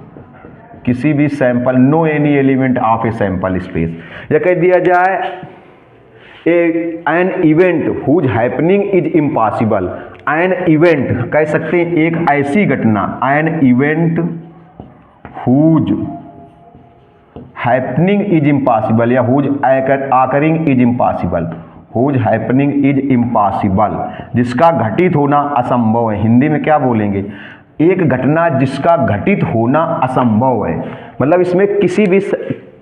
किसी भी sample, no any element of a sample space. या कह दिया जाए an event whose happening is impossible, an event कह सकते हैं एक ऐसी घटना, an event whose happening is impossible, या whose occurring is impossible, whose happening is impossible, जिसका घटित होना असंभव है। हिंदी में क्या बोलेंगे, एक घटना जिसका घटित होना असंभव है, मतलब इसमें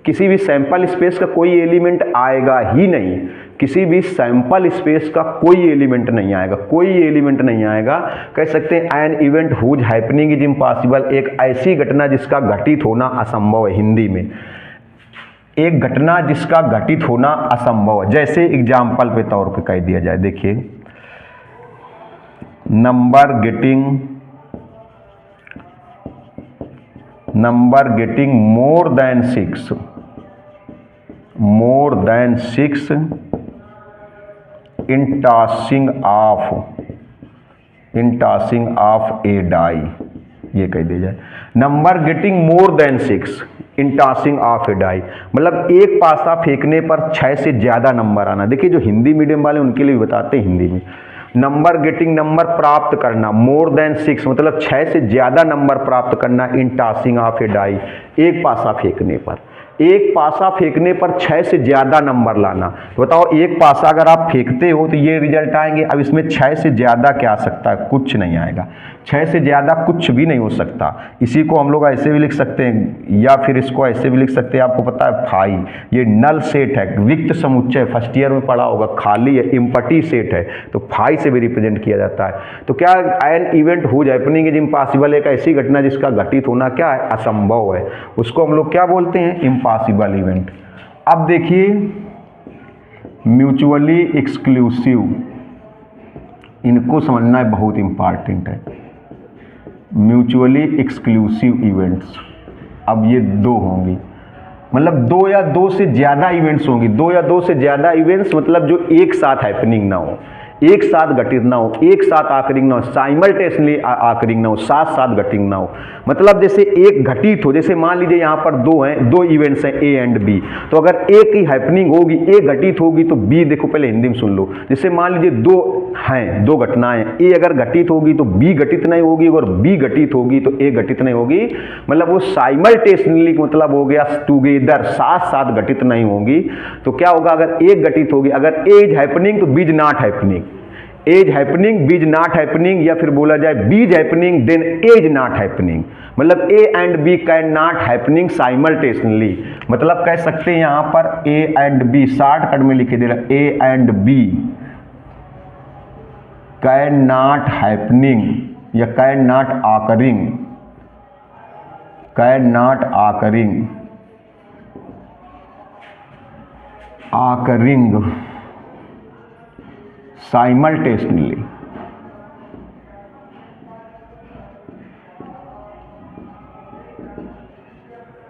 किसी भी सैंपल स्पेस का कोई एलिमेंट आएगा ही नहीं, किसी भी सैंपल स्पेस का कोई एलिमेंट नहीं आएगा, कोई एलिमेंट नहीं आएगा। कह सकते हैं an event whose happening is impossible, एक ऐसी घटना जिसका घटित होना असंभव है। हिंदी में एक घटना जिसका घटित होना असंभव है। जैसे एग्जाम्पल पे तौर पे कह दिया जाए, देखिए number getting more than 6 in tossing of a die, ये कह दिया जाए number getting more than 6 in tossing of a die, मतलब एक पासा फेंकने पर 6 से ज़्यादा नंबर आना। देखिए जो हिंदी मीडियम वाले उनके लिए भी बताते हैं हिंदी में, नंबर गेटिंग नंबर प्राप्त करना, मोर देन 6 मतलब 6 से ज़्यादा नंबर प्राप्त करना, इन टॉसिंग ऑफ ए डाई, एक पासा फेंकने पर, एक पासा फेंकने पर 6 से ज़्यादा नंबर लाना। बताओ एक पासा अगर आप फेंकते हो तो ये रिजल्ट आएंगे। अब इसमें 6 से ज़्यादा क्या आ सकता है, कुछ नहीं आएगा, 6 से ज़्यादा कुछ भी नहीं हो सकता। इसी को हम लोग ऐसे भी लिख सकते हैं, या फिर इसको ऐसे भी लिख सकते हैं, आपको पता है फाई, ये नल सेट है, रिक्त समुच्चय, फर्स्ट ईयर में पढ़ा होगा, खाली है, इम्पटी सेट है, तो फाई से भी रिप्रेजेंट किया जाता है। तो क्या an event whose happening is impossible, एक ऐसी घटना जिसका घटित होना क्या है, असंभव है, उसको हम लोग क्या बोलते हैं, इम्पॉसिबल इवेंट। अब देखिए म्यूचुअली एक्सक्लूसिव, इनको समझना है, बहुत इंपॉर्टेंट है। म्यूचुअली एक्सक्लूसिव इवेंट्स, अब ये 2 होंगी, मतलब 2 या 2 से ज़्यादा इवेंट्स होंगी, 2 या 2 से ज़्यादा इवेंट्स मतलब जो एक साथ हैपनिंग ना हो, एक साथ घटित ना हो, एक साथ आकरिंग ना हो, साइमल्टेनियसली आकरिंग ना हो, साथ साथ घटित ना हो। मतलब जैसे एक घटित हो, जैसे मान लीजिए यहाँ पर दो हैं, दो इवेंट्स हैं ए एंड बी, तो अगर ए की हैपनिंग होगी, ए घटित होगी तो बी, देखो पहले हिंदी में सुन लो, जैसे मान लीजिए दो हैं, दो घटनाएं, ए अगर घटित होगी तो बी घटित नहीं होगी, और बी घटित होगी तो ए घटित नहीं होगी। मतलब वो साइमल्टेनियसली मतलब हो गया टुगेदर, साथ साथ घटित नहीं होगी। तो क्या होगा, अगर एक घटित होगी, अगर ए इज हैपनिंग तो B is not happening, A is happening B is not happening, या फिर बोला जाए B is happening then A is not happening. मतलब A and B can not happening simultaneously. मतलब कह सकते हैं यहां पर ए एंड बी, शॉर्टकट में लिखे दे रहा है, A and B can not happening या can not occurring, can not occurring, occurring simultaneously.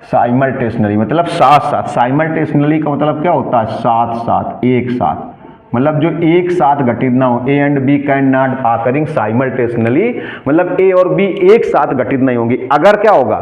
Simultaneously मतलब साथ साथ, साइमल्टेनियसली का मतलब क्या होता है, साथ साथ, एक साथ। मतलब जो एक साथ घटित ना हो, A and B can not occurring simultaneously, मतलब ए और बी एक साथ घटित नहीं होंगे। अगर क्या होगा,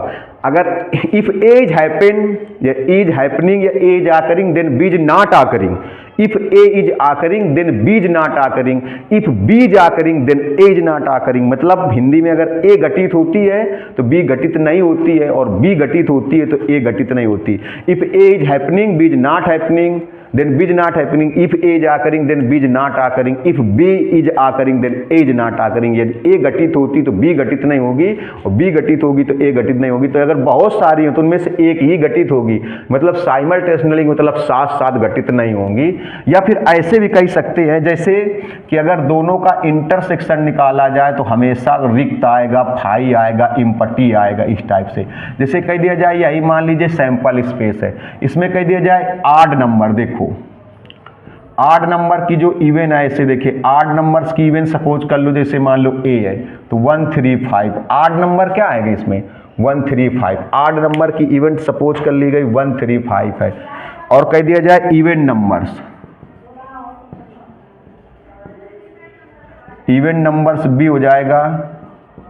अगर इफ ए इज हैपन या इज हैपनिंग या A is occurring then B is not occurring, if A is occurring then B is not occurring, if B is occurring then A is not occurring. मतलब हिंदी में अगर ए घटित होती है तो B घटित नहीं होती है, और बी घटित होती है तो ए घटित नहीं होती। If A is happening B is not happening then B is not happening, if A is occurring then B is not occurring, if B is occurring then A is not occurring। यदि A घटित होती तो B घटित नहीं होगी, और B घटित होगी तो A घटित नहीं होगी। तो अगर बहुत सारी हैं तो उनमें से एक ही घटित होगी, मतलब साइमल्टेनियसली मतलब साथ साथ घटित नहीं होंगी। या फिर ऐसे भी कह सकते हैं जैसे कि अगर दोनों का इंटरसेक्शन निकाला जाए तो हमेशा रिक्त आएगा, फाई आएगा, इम्पटी आएगा, इस टाइप से। जैसे कह दिया जाए, यही मान लीजिए सैंपल स्पेस है, इसमें कह दिया जाए आड नंबर, देखो आड नंबर की जो इवेंट है, ऐसे देखिए आड नंबर्स की इवेंट सपोज कर लो, जैसे मान लो ए है तो 1 3 5, आड नंबर क्या आएगा इसमें 1 3 5, आड नंबर की इवेंट सपोज कर ली गई 1 3 5 है। और कह दिया जाए इवेंट नंबर्स, इवेंट नंबर्स भी हो जाएगा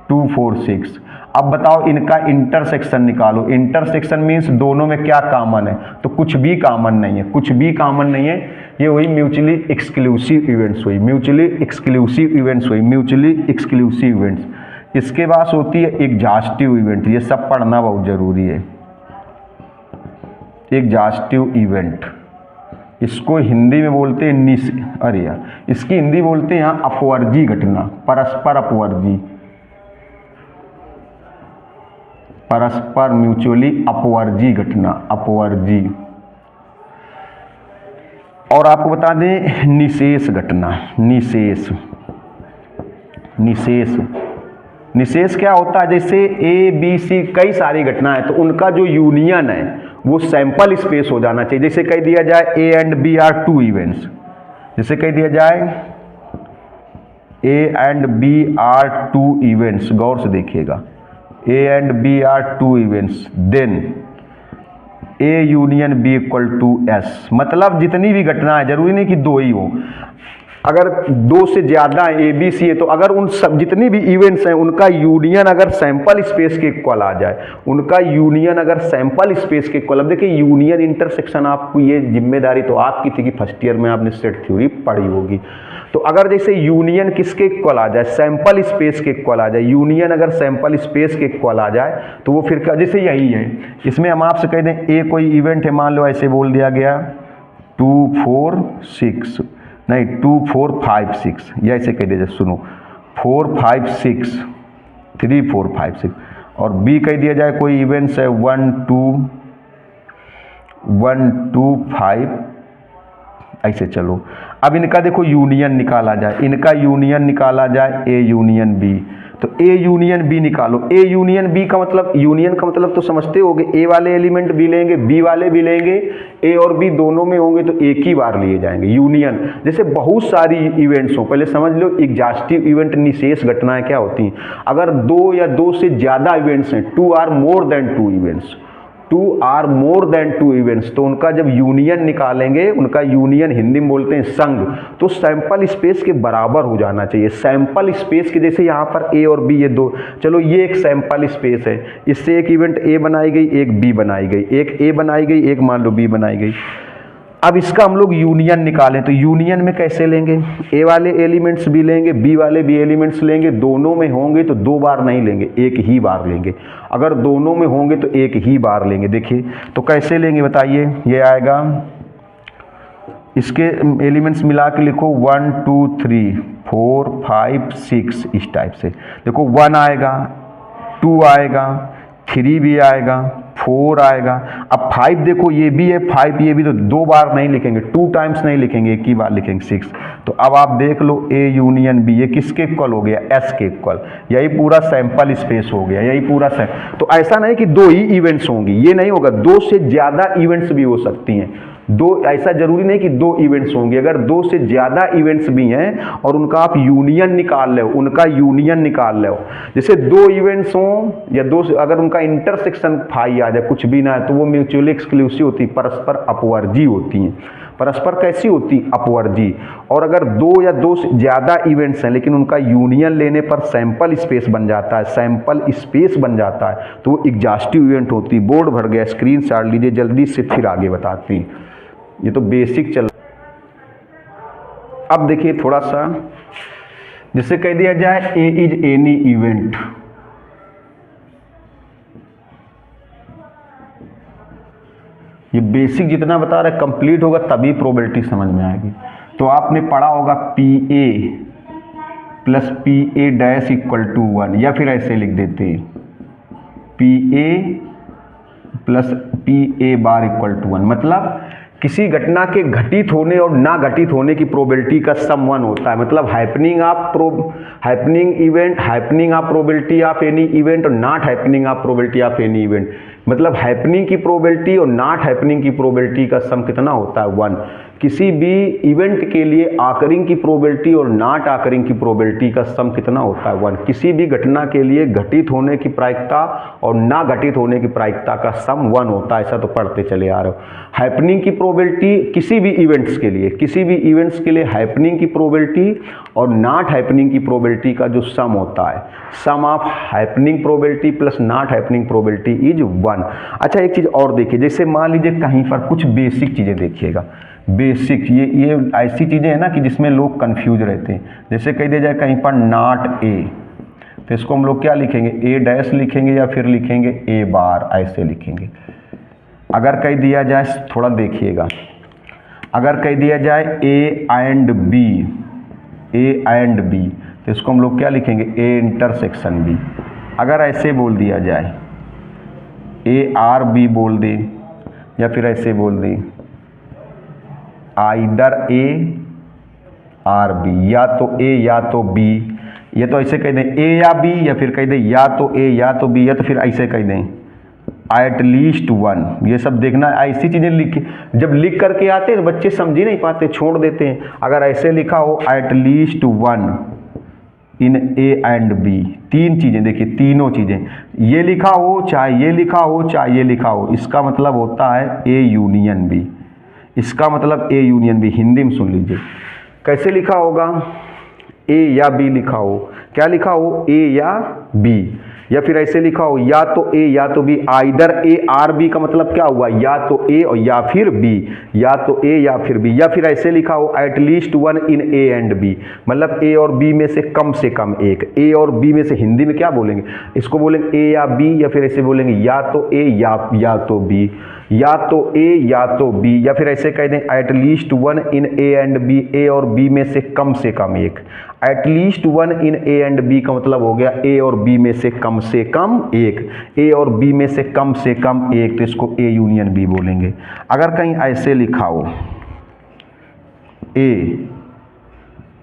2 4 6। अब बताओ इनका इंटरसेक्शन निकालो, इंटरसेक्शन मीन्स दोनों में क्या कॉमन है, तो कुछ भी कॉमन नहीं है, कुछ भी कॉमन नहीं है। ये हुई म्यूचुअली एक्सक्लूसिव इवेंट्स हुई, म्यूचुअली एक्सक्लूसिव इवेंट्स हुई, म्यूचुअली एक्सक्लूसिव इवेंट्स। इसके बाद होती है एग्जॉस्टिव इवेंट, ये सब पढ़ना बहुत जरूरी है। एग्जॉस्टिव इवेंट, इसको हिंदी में बोलते हैं अरे यार, इसकी हिंदी बोलते हैं यहाँ अपवर्जी घटना, परस्पर अपवर्जी, परस्पर म्यूचुअली अपवर्जी घटना, अपवर्जी। और आपको बता दें निशेष घटना, निशेष, निशेष, निशेष क्या होता है, जैसे ए बी सी कई सारी घटनाएं, तो उनका जो यूनियन है वो सैंपल स्पेस हो जाना चाहिए। जैसे कह दिया जाए A and B are 2 events, जैसे कह दिया जाए A and B are 2 events, गौर से देखिएगा, A and B are 2 events, then A union B equal to S। मतलब जितनी भी घटना है, जरूरी नहीं कि दो ही हो, अगर दो से ज़्यादा है, A B C है, तो अगर उन सब जितनी भी इवेंट्स हैं उनका यूनियन अगर सैंपल स्पेस के इक्वल आ जाए, उनका यूनियन अगर सैंपल स्पेस के इक्वल। अब देखिए यूनियन इंटरसेक्शन, आपको ये जिम्मेदारी तो आपकी थी कि फर्स्ट ईयर में आपने सेट थ्योरी पढ़ी होगी। तो अगर जैसे यूनियन किसके इक्वल आ जाए, सैंपल स्पेस के इक्वल आ जाए, यूनियन अगर सैंपल स्पेस के इक्वल आ जाए तो वो फिर जैसे यही है, इसमें हम आपसे कह दें ए कोई इवेंट है, मान लो ऐसे बोल दिया गया 2 4 6, नहीं 2 4 5 6, या ऐसे कह दीजिए, सुनो 4 5 6 3 4 5 6। और बी कह दिया जाए कोई इवेंट्स है 1 2 5, ऐसे चलो। अब इनका देखो यूनियन निकाला जाए, इनका यूनियन निकाला जाए ए यूनियन बी, तो ए यूनियन बी निकालो। ए यूनियन बी का मतलब, यूनियन का मतलब तो समझते होगे, ए वाले एलिमेंट भी लेंगे, बी वाले भी लेंगे, ए और बी दोनों में होंगे तो एक ही बार लिए जाएंगे यूनियन। जैसे बहुत सारी इवेंट्स हो, पहले समझ लो एग्जॉस्टिव इवेंट निशेष घटनाएं क्या होती हैं। अगर 2 या 2 से ज़्यादा इवेंट्स हैं, 2 or more than 2 events, two or more than two events, तो उनका जब यूनियन निकालेंगे, उनका यूनियन हिंदी में बोलते हैं संघ, तो सैंपल स्पेस के बराबर हो जाना चाहिए। सैंपल स्पेस के जैसे यहाँ पर ए और बी ये दो, चलो ये एक सैंपल स्पेस है, इससे एक इवेंट ए बनाई गई, एक बी बनाई गई, एक ए बनाई गई, एक मान लो बी बनाई गई। अब इसका हम लोग यूनियन निकालें तो यूनियन में कैसे लेंगे, ए वाले एलिमेंट्स भी लेंगे, बी वाले भी एलिमेंट्स लेंगे, दोनों में होंगे तो दो बार नहीं लेंगे, एक ही बार लेंगे। अगर दोनों में होंगे तो एक ही बार लेंगे। देखिए तो कैसे लेंगे बताइए, ये आएगा, इसके एलिमेंट्स मिला के लिखो 1 2 3 4 5 6 इस टाइप से। देखो 1 आएगा, 2 आएगा, 3 भी आएगा, 4 आएगा। अब 5 देखो ये भी है, 5 ये भी, तो दो बार नहीं लिखेंगे, 2 टाइम्स नहीं लिखेंगे, एक ही बार लिखेंगे 6। तो अब आप देख लो ए यूनियन बी, ये किसके इक्वल हो गया, एस के इक्वल। यही पूरा सैंपल स्पेस हो गया, यही पूरा तो ऐसा नहीं कि दो ही इवेंट्स होंगी, ये नहीं होगा, दो से ज़्यादा इवेंट्स भी हो सकती हैं। दो, ऐसा जरूरी नहीं कि दो इवेंट्स होंगे, अगर दो से ज़्यादा इवेंट्स भी हैं और उनका आप यूनियन निकाल ले, उनका यूनियन निकाल ले, जैसे दो इवेंट्स हों या दो, अगर उनका इंटरसेक्शन फाई आ जाए, कुछ भी ना है, तो वो म्यूचुअली एक्सक्लूसिव होती, परस्पर अपवर्जी होती हैं। परस्पर कैसी होती, अपवर्जी। और अगर दो या दो से ज़्यादा इवेंट्स हैं लेकिन उनका यूनियन लेने पर सैंपल स्पेस बन जाता है, सैंपल स्पेस बन जाता है, तो वो एग्जॉस्टिव इवेंट होती। बोर्ड भर गया, स्क्रीनशॉट लीजिए जल्दी से, फिर आगे बताती हैं। ये तो बेसिक चल। अब देखिए थोड़ा सा, जिससे कह दिया जाए ए इज एनी इवेंट, ये बेसिक जितना बता रहे कंप्लीट होगा तभी प्रोबेबिलिटी समझ में आएगी। तो आपने पढ़ा होगा P A plus P A dash equal to 1, या फिर ऐसे लिख देते हैं P A plus P A bar equal to 1, मतलब किसी घटना के घटित होने और ना घटित होने की प्रोबेबिलिटी का सम 1 होता है। मतलब happening of probability of any event और not happening of probability of any event, मतलब हैपनिंग की प्रोबेबिलिटी और नॉट हैपनिंग की प्रोबेबिलिटी का सम कितना होता है, 1। किसी भी इवेंट के लिए आकरिंग की प्रोबेबिलिटी और नॉट आकरिंग की प्रोबेबिलिटी का सम कितना होता है, 1। किसी भी घटना के लिए घटित होने की प्रायिकता और ना घटित होने की प्रायिकता का सम 1 होता है, ऐसा तो पढ़ते चले आ रहे हो। हैपनिंग की प्रोबेबिलिटी किसी भी इवेंट्स के लिए हैपनिंग की प्रोबेबिलिटी और नॉट हैपनिंग की प्रोबेबिलिटी का जो सम होता है, sum of happening probability plus not happening probability is 1। अच्छा एक चीज़ और देखिए, जैसे मान लीजिए कहीं पर कुछ बेसिक चीज़ें देखिएगा, बेसिक ये ऐसी चीज़ें हैं ना कि जिसमें लोग कंफ्यूज रहते हैं। जैसे कह दिया जाए कहीं पर नॉट ए, तो इसको हम लोग क्या लिखेंगे, ए डैश लिखेंगे या फिर लिखेंगे ए बार, ऐसे लिखेंगे। अगर कह दिया जाए, थोड़ा देखिएगा, अगर कह दिया जाए ए एंड बी, तो इसको हम लोग क्या लिखेंगे, ए इंटरसेक्शन बी। अगर ऐसे बोल दिया जाए ए आर बी बोल दे, या फिर ऐसे बोल दे आइदर ए आर बी, या तो ए या तो बी, या तो ऐसे कह दें ए या बी, या फिर कह दें या तो ए या तो बी, या तो फिर ऐसे कह दें एट लीस्ट 1। ये सब देखना, ऐसी चीज़ें जब लिख करके आते हैं तो बच्चे समझ ही नहीं पाते, छोड़ देते हैं। अगर ऐसे लिखा हो at least 1 in A and B, तीन चीज़ें देखिए, तीनों चीज़ें, ये लिखा हो चाहे ये लिखा हो चाहे ये लिखा हो, इसका मतलब होता है ए यूनियन बी। इसका मतलब ए यूनियन बी, हिंदी में सुन लीजिए कैसे लिखा होगा, ए या बी लिखा हो, क्या लिखा हो, ए या बी, या फिर ऐसे लिखा हो या तो ए या तो B. Either A or B का मतलब क्या हुआ, या तो ए और या फिर बी, या तो ए या फिर बी, या फिर ऐसे लिखा हो at least 1 in A and B, मतलब ए और बी में से कम एक। ए और बी में से हिंदी में क्या बोलेंगे, इसको बोलेंगे ए या बी, या फिर ऐसे बोलेंगे या तो ए या तो बी, या तो ए या तो बी, या फिर ऐसे कह दें at least 1 in A and B, A और बी में से कम एक। At least 1 in A and B का मतलब हो गया ए और बी में से कम एक, ए और बी में से कम एक, तो इसको ए यूनियन बी बोलेंगे। अगर कहीं ऐसे लिखा हो ए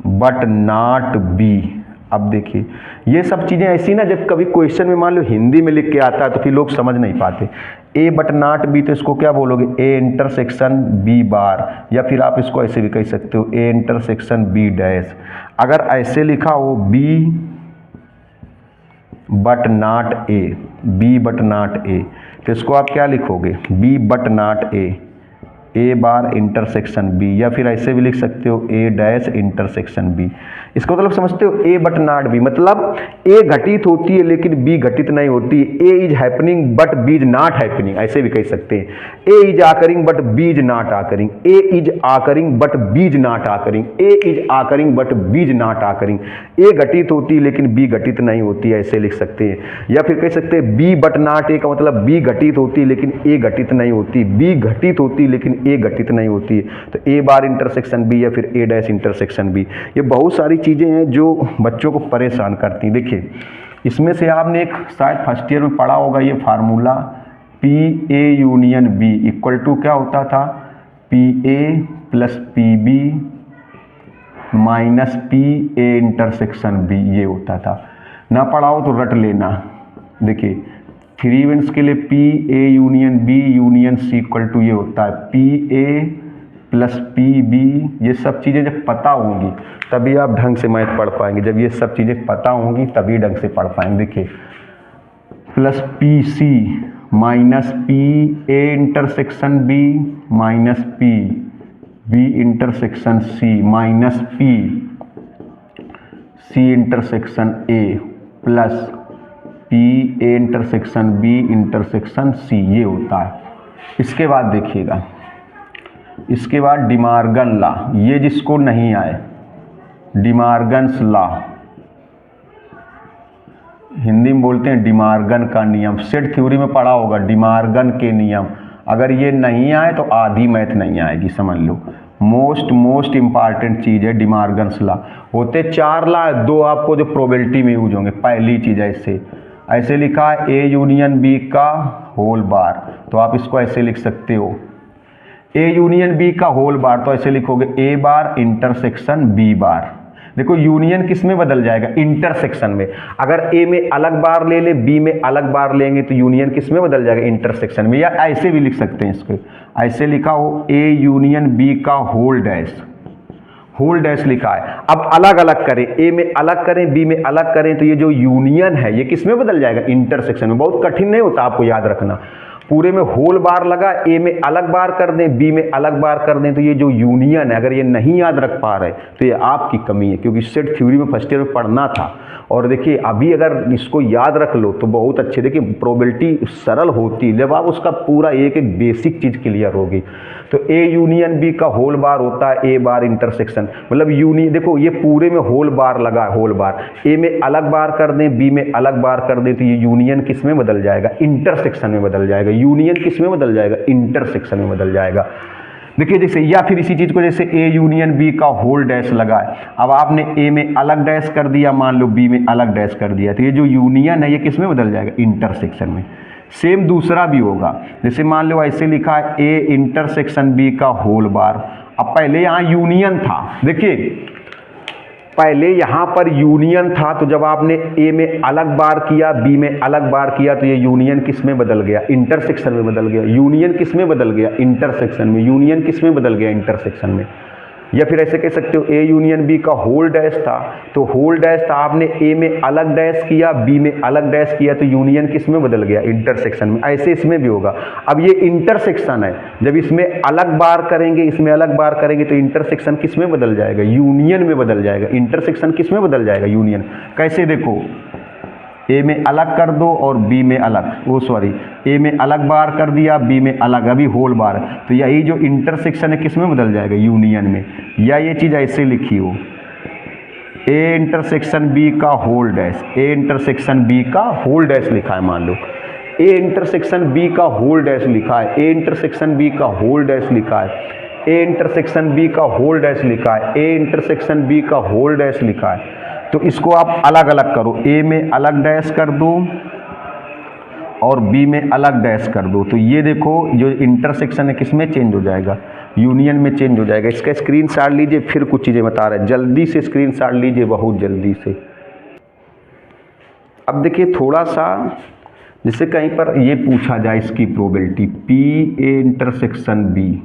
बट नॉट बी, अब देखिए ये सब चीज़ें ऐसी ना, जब कभी क्वेश्चन में मान लो हिंदी में लिख के आता है तो फिर लोग समझ नहीं पाते। ए बट नॉट बी, तो इसको क्या बोलोगे, ए इंटरसेक्शन बी बार, या फिर आप इसको ऐसे भी कह सकते हो ए इंटरसेक्शन बी डैश। अगर ऐसे लिखा हो बी बट नॉट ए, तो इसको आप क्या लिखोगे, B but not A bar intersection B, या फिर ऐसे भी लिख सकते हो ए डैश इंटरसेक्शन बी। इसका मतलब समझते हो, ए बट नॉट बी मतलब ए घटित होती है लेकिन बी घटित नहीं होती। A is happening but B is not happening, ऐसे भी कह सकते हैं। A is occurring but B is not occurring, A is occurring but B is not occurring, A is occurring but B is not occurring. A घटित होती है लेकिन B घटित नहीं होती, ऐसे लिख सकते हैं। या फिर कह सकते हैं बी बट नॉट ए का मतलब बी घटित होती है लेकिन ए घटित नहीं होती, बी घटित होती है लेकिन ए घटित नहीं होती है। तो ए बार इंटरसेक्शन बी या फिर ए डैश इंटरसेक्शन बी। ये बहुत सारी चीज़ें हैं जो बच्चों को परेशान करती हैं। देखिए, इसमें से आपने एक शायद फर्स्ट ईयर में पढ़ा होगा ये formula, P A union B equal to क्या होता था, P A plus P B minus P A intersection B, ये होता था। ना पढ़ाओ तो रट लेना। देखिए, 3 इवेंट्स के लिए P A union B union C equal to ये होता है P A plus P B. ये सब चीज़ें जब पता होंगी तभी आप ढंग से मैथ पढ़ पाएंगे। जब ये सब चीज़ें पता होंगी तभी ढंग से पढ़ पाएंगे। देखिए, plus P C minus P A intersection B minus P B intersection C minus P C intersection A plus P A intersection B intersection C, ये होता है। इसके बाद देखिएगा, इसके बाद डिमार्गन लॉ, ये जिसको नहीं आए डिमार्गन्स लॉ, हिंदी में बोलते हैं डिमार्गन का नियम। सेट थ्योरी में पढ़ा होगा डिमार्गन के नियम। अगर ये नहीं आए तो आधी मैथ नहीं आएगी, समझ लो। मोस्ट इंपॉर्टेंट चीज़ है डिमार्गन्स लॉ। होते 4 लॉ, 2 आपको जो प्रोबेबिलिटी में यूज होंगे। पहली चीज़ ऐसे लिखा है ए यूनियन बी का होल बार, तो आप इसको ऐसे लिख सकते हो ए यूनियन बी का होल बार, तो ऐसे लिखोगे ए बार इंटरसेक्शन बी बार। देखो, यूनियन किस में बदल जाएगा, इंटरसेक्शन में। अगर ए में अलग बार ले ले, बी में अलग बार लेंगे तो यूनियन किस में बदल जाएगा, इंटरसेक्शन में। या ऐसे भी लिख सकते हैं इसको, ऐसे लिखा हो ए यूनियन बी का होल डैश लिखा है। अब अलग अलग करें, ए में अलग करें, बी में अलग करें, तो ये जो यूनियन है ये किस में बदल जाएगा, इंटरसेक्शन में। बहुत कठिन नहीं होता, आपको याद रखना। पूरे में होल बार लगा, ए में अलग बार कर दें, बी में अलग बार कर दें, तो ये जो यूनियन है, अगर ये नहीं याद रख पा रहे तो ये आपकी कमी है, क्योंकि सेट थ्योरी में फर्स्ट ईयर में पढ़ना था। और देखिए, अभी अगर इसको याद रख लो तो बहुत अच्छे। देखिए, प्रोबेबिलिटी सरल होती है जब आप उसका पूरा एक बेसिक चीज़ क्लियर होगी। तो ए यूनियन बी का होल बार होता है ए बार इंटरसेक्शन, मतलब देखो ये पूरे में होल बार लगा है, होल बार। ए में अलग बार कर दें, बी में अलग बार कर दें, तो ये यूनियन किस में बदल जाएगा, इंटरसेक्शन में बदल जाएगा। यूनियन किस में बदल जाएगा, इंटरसेक्शन में बदल जाएगा। देखिए, जैसे या फिर इसी चीज़ को जैसे ए यूनियन बी का होल डैश लगा है, अब आपने ए में अलग डैश कर दिया, मान लो बी में अलग डैश कर दिया, तो ये जो यूनियन है ये किस में बदल जाएगा, इंटरसेक्शन में। सेम दूसरा भी होगा, जैसे मान लो ऐसे लिखा है ए इंटरसेक्शन बी का होल बार। अब पहले यहाँ यूनियन था, देखिए पहले यहाँ पर यूनियन था, तो जब आपने ए में अलग बार किया, बी में अलग बार किया, तो ये यूनियन किस में बदल गया, इंटरसेक्शन में बदल गया। यूनियन किस में बदल गया, इंटरसेक्शन में। यूनियन किस में बदल गया, इंटरसेक्शन में। या फिर ऐसे कह सकते हो ए यूनियन बी का होल डैश था, तो होल डैश था, आपने ए में अलग डैश किया, बी में अलग डैश किया, तो यूनियन किस में बदल गया, इंटरसेक्शन में। ऐसे इसमें भी होगा। अब ये इंटरसेक्शन है, जब इसमें अलग बार करेंगे, इसमें अलग बार करेंगे, तो इंटरसेक्शन किस में बदल जाएगा, यूनियन में बदल जाएगा। इंटरसेक्शन किस में बदल जाएगा, यूनियन। कैसे, देखो ए में अलग कर दो और बी में अलग, ए में अलग बार कर दिया, बी में अलग, अभी होल बार, तो यही जो इंटरसेक्शन है किस में बदल जाएगा, यूनियन में। या ये चीज़ ऐसे लिखी हो ए इंटरसेक्शन बी का whole dash, A intersection B का होल डैश लिखा है, मान लो ए इंटरसेक्शन बी का होल डैश लिखा है, ए इंटरसेक्शन बी का होल डैश लिखा है, ए इंटरसेक्शन बी का होल डैश लिखा है, ए इंटरसेक्शन बी का होल डैश लिखा है। तो इसको आप अलग अलग करो, ए में अलग डैश कर दो और बी में अलग डैश कर दो, तो ये देखो जो इंटरसेक्शन है किस में चेंज हो जाएगा, यूनियन में चेंज हो जाएगा। इसका स्क्रीनशॉट लीजिए, फिर कुछ चीज़ें बता रहे हैं, जल्दी से स्क्रीनशॉट लीजिए, बहुत जल्दी से। अब देखिए थोड़ा सा, जैसे कहीं पर ये पूछा जाए इसकी probability P A intersection B,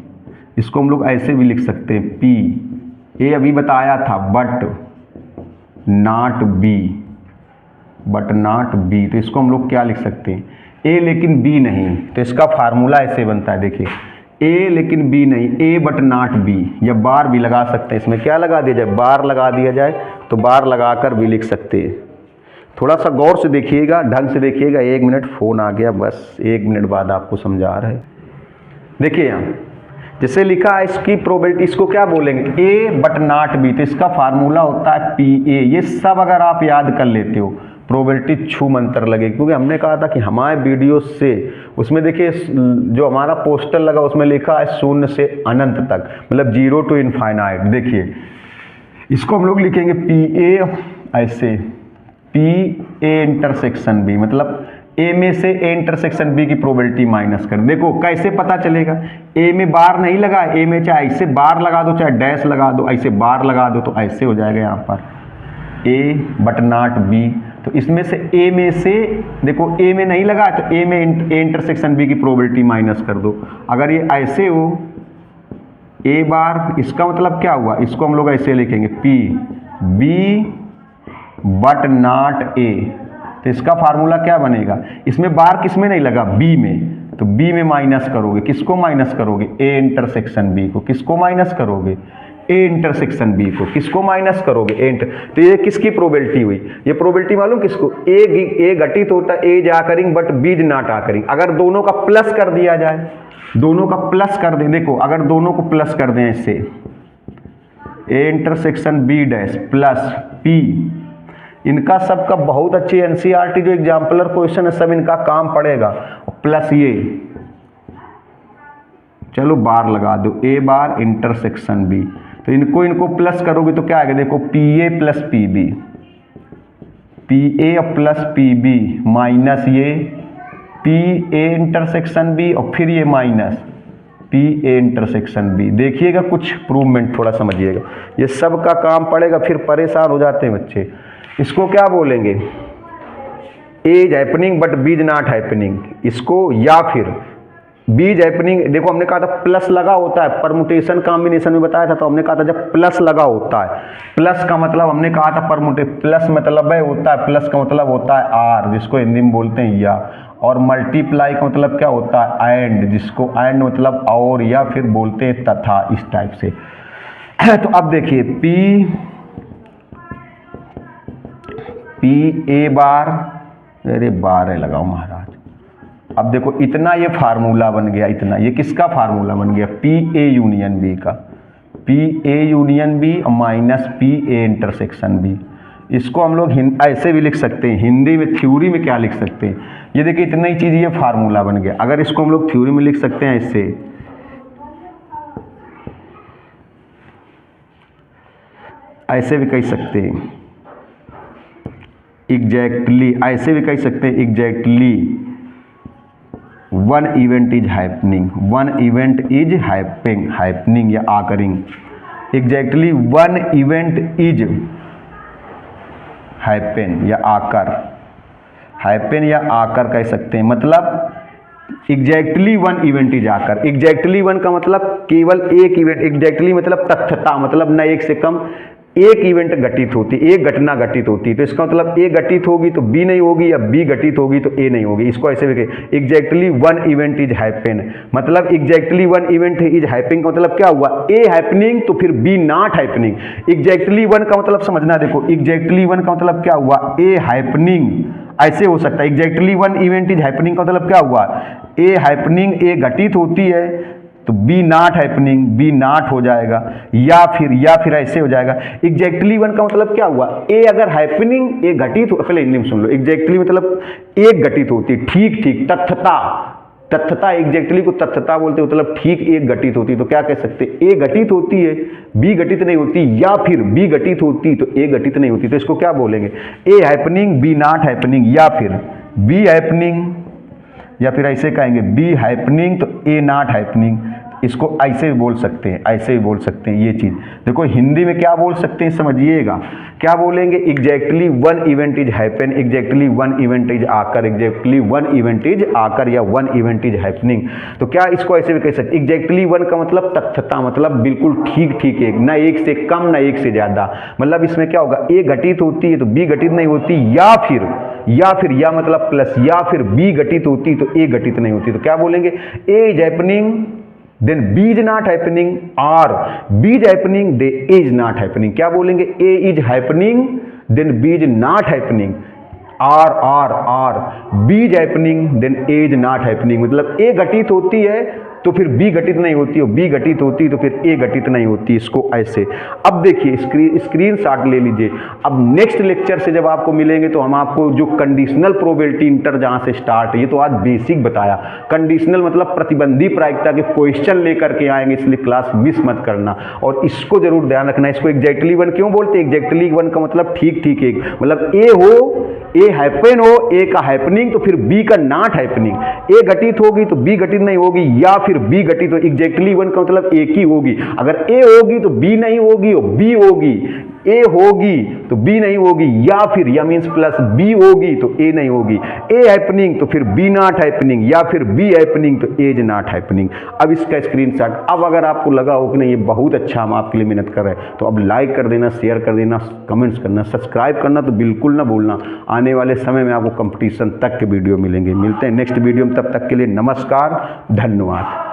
इसको हम लोग ऐसे भी लिख सकते हैं पी ए अभी बताया था बट नॉट बी, तो इसको हम लोग क्या लिख सकते हैं, ए लेकिन बी नहीं, तो इसका फार्मूला ऐसे बनता है, देखिए ए लेकिन बी नहीं, ए बट नॉट बी, या बार भी लगा सकते हैं, इसमें क्या लगा दिया जाए, बार लगा दिया जाए, तो बार लगाकर भी लिख सकते हैं। थोड़ा सा गौर से देखिएगा, ढंग से देखिएगा। 1 मिनट, फ़ोन आ गया, बस 1 मिनट बाद आपको समझा रहे। देखिए यहाँ जैसे लिखा है इसकी प्रोबेबिलिटी, इसको क्या बोलेंगे, ए बट नॉट बी, तो इसका फार्मूला होता है पी ए। ये सब अगर आप याद कर लेते हो प्रोबेबिलिटी छू मंतर लगेगी, क्योंकि हमने कहा था कि हमारे वीडियो से, उसमें देखिए जो हमारा पोस्टर लगा उसमें लिखा है 0 से अनंत तक, मतलब 0 to इनफाइनाइट। देखिए इसको हम लोग लिखेंगे पी ए ऐसे, पी ए इंटरसेक्शन बी, मतलब ए में से ए इंटरसेक्शन बी की प्रोबेबिलिटी माइनस कर। देखो कैसे पता चलेगा, ए में बार नहीं लगा, ए में चाहे ऐसे बार लगा दो, चाहे डैश लगा दो, ऐसे बार लगा दो, तो ऐसे हो जाएगा यहाँ पर ए बट नॉट बी। तो इसमें से ए में से, देखो ए में नहीं लगा तो ए में ए इंटरसेक्शन बी की प्रोबेबिलिटी माइनस कर दो। अगर ये ऐसे हो ए बार, इसका मतलब क्या हुआ, इसको हम लोग ऐसे लिखेंगे P B but not A, तो इसका फार्मूला क्या बनेगा, इसमें बार किस में नहीं लगा, बी में, तो बी में माइनस करोगे, किसको माइनस करोगे, ए इंटरसेक्शन बी को, किसको माइनस करोगे, ए इंटरसेक्शन बी को, किसको माइनस करोगे, ए इंटर। तो ये किसकी प्रोबेबिलिटी हुई, ये प्रोबेबिलिटी मालूम किसको, ए घटित होता है, ए जा करिंग बट बीज नॉट आ करिंग। अगर दोनों का प्लस कर दिया जाए, दोनों का प्लस कर दें, देखो अगर दोनों को प्लस कर दें इससे, A intersection B dash plus P, इनका सबका बहुत अच्छी एनसीईआरटी जो एग्जाम्पलर क्वेश्चन है सब इनका काम पड़ेगा, प्लस ये, चलो बार लगा दो, ए बार इंटरसेक्शन बी, तो इनको प्लस करोगे तो क्या आएगा, देखो P A plus P B, P A plus P B minus ये पी ए इंटरसेक्शन बी, और फिर ये minus P A intersection B. देखिएगा कुछ प्रूवमेंट थोड़ा समझिएगा, ये सब का काम पड़ेगा, फिर परेशान हो जाते हैं बच्चे। इसको क्या बोलेंगे, एज हैपनिंग बट बीज नॉट हैपनिंग, इसको, या फिर बीज हैपनिंग। देखो हमने कहा था प्लस लगा होता है, परमुटेशन कॉम्बिनेशन में बताया था, तो हमने कहा था जब प्लस लगा होता है, प्लस का मतलब हमने कहा था प्लस मतलब है होता है, प्लस का मतलब होता है आर, जिसको हिंदी में बोलते हैं या, और मल्टीप्लाई का मतलब क्या होता है एंड, जिसको एंड मतलब और, या फिर बोलते हैं तथा, इस टाइप से। तो अब देखिए पी ए बार, अरे बार है लगाओ महाराज, अब देखो इतना ये फार्मूला बन गया, इतना ये किसका फार्मूला बन गया, पी ए यूनियन बी का, P A union B minus P A intersection B. इसको हम लोग ऐसे भी लिख सकते हैं, हिंदी में थ्योरी में क्या लिख सकते हैं, ये देखिए इतना ही चीज़ ये फार्मूला बन गया। अगर इसको हम लोग थ्योरी में लिख सकते हैं ऐसे, ऐसे भी कह सकते हैं एग्जैक्टली, ऐसे भी कह सकते हैं exactly one event is happening, one event is happening या occurring, exactly one event is happen या आकर, हैपन या आकर कह सकते हैं, मतलब exactly one event is occur. Exactly one का मतलब केवल एक इवेंट, एग्जैक्टली मतलब तथ्यता, मतलब न एक से कम एक इवेंट घटित होती, एक घटना घटित होती, तो इसका मतलब ए घटित होगी तो बी नहीं होगी, या बी घटित होगी तो ए नहीं होगी। इसको ऐसे भी exactly one event is happen, मतलब exactly one event is happening का मतलब क्या हुआ, ए हैपनिंग तो फिर B not happening. Exactly one का मतलब समझना, देखो एग्जैक्टली वन का मतलब क्या हुआ, ए हैपनिंग, ऐसे हो सकता है exactly one event is happening का मतलब क्या हुआ, ए हैपनिंग ए घटित होती है तो B not happening, B not हो जाएगा, या फिर ऐसे हो जाएगा। एग्जैक्टली वन का मतलब क्या हुआ, ए अगर हैपनिंग ए घटित हो, पहले हिंदी में सुन लो, एग्जैक्टली मतलब एक घटित होती है, ठीक ठीक, तथ्यता, एग्जैक्टली को तथ्यता बोलते हैं, मतलब ठीक एक घटित होती, तो क्या कह सकते, ए घटित होती है बी घटित नहीं होती, या फिर बी घटित होती तो ए घटित नहीं होती, तो इसको क्या बोलेंगे, ए हैपनिंग बी नॉट हैपनिंग, या फिर बी हैपनिंग, या फिर ऐसे कहेंगे बी हैपनिंग तो ए नॉट हैपनिंग। इसको ऐसे भी बोल सकते हैं, ऐसे भी बोल सकते हैं। ये चीज़ देखो हिंदी में क्या बोल सकते हैं समझिएगा, क्या बोलेंगे, exactly one event is happen, exactly one event is occur, exactly one event is आकर या वन इवेंट इज हैपनिंग। तो क्या इसको ऐसे भी कह सकते, एग्जैक्टली वन का मतलब तथ्यता, मतलब बिल्कुल ठीक ठीक एक, ना एक से कम ना एक से ज्यादा। मतलब इसमें क्या होगा, ए घटित होती है तो बी घटित नहीं होती, या फिर या मतलब प्लस, या फिर बी घटित होती तो ए घटित नहीं होती। तो क्या बोलेंगे, A is happening then B is not happening, or B is happening then A is not happening। क्या बोलेंगे, A is happening then B is not happening, or B is happening then A is not happening। मतलब A घटित होती है तो फिर B घटित नहीं होती, और B घटित होती है तो फिर A घटित नहीं होती। इसको ऐसे। अब देखिए स्क्रीन शॉट ले लीजिए। अब नेक्स्ट लेक्चर से जब आपको मिलेंगे तो हम आपको जो कंडीशनल प्रोबेबिलिटी इंटर जहां से स्टार्ट है, ये तो आज बेसिक बताया, कंडीशनल मतलब प्रतिबंधी प्रायिकता के क्वेश्चन लेकर के आएंगे, इसलिए क्लास मिस मत करना और इसको जरूर ध्यान रखना। इसको एग्जैक्टली वन क्यों बोलते हैं, एग्जैक्टली वन का मतलब ठीक ठीक एक, मतलब ए हो, ए हैपन हो, ए का हैपनिंग तो फिर बी का नॉट हैपनिंग, ए घटित होगी तो बी घटित नहीं होगी, या फिर बी घटित हो, एग्जैक्टली वन का मतलब एक ही होगी। अगर ए होगी तो बी नहीं होगी और बी होगी, ए होगी तो बी नहीं होगी, या फिर या मीन्स प्लस बी होगी तो ए नहीं होगी, ए हैपनिंग तो फिर बी नॉट हैपनिंग, या फिर बी हैपनिंग तो ए इज नॉट हैपनिंग। अब इसका स्क्रीनशॉट, अब अगर आपको लगा हो कि नहीं ये बहुत अच्छा हम आपके लिए मेहनत कर रहे हैं तो अब लाइक कर देना, शेयर कर देना, कमेंट्स करना, सब्सक्राइब करना तो बिल्कुल ना भूलना। आने वाले समय में आपको कंपटीशन तक के वीडियो मिलेंगे। मिलते हैं नेक्स्ट वीडियो में, तब तक के लिए नमस्कार, धन्यवाद।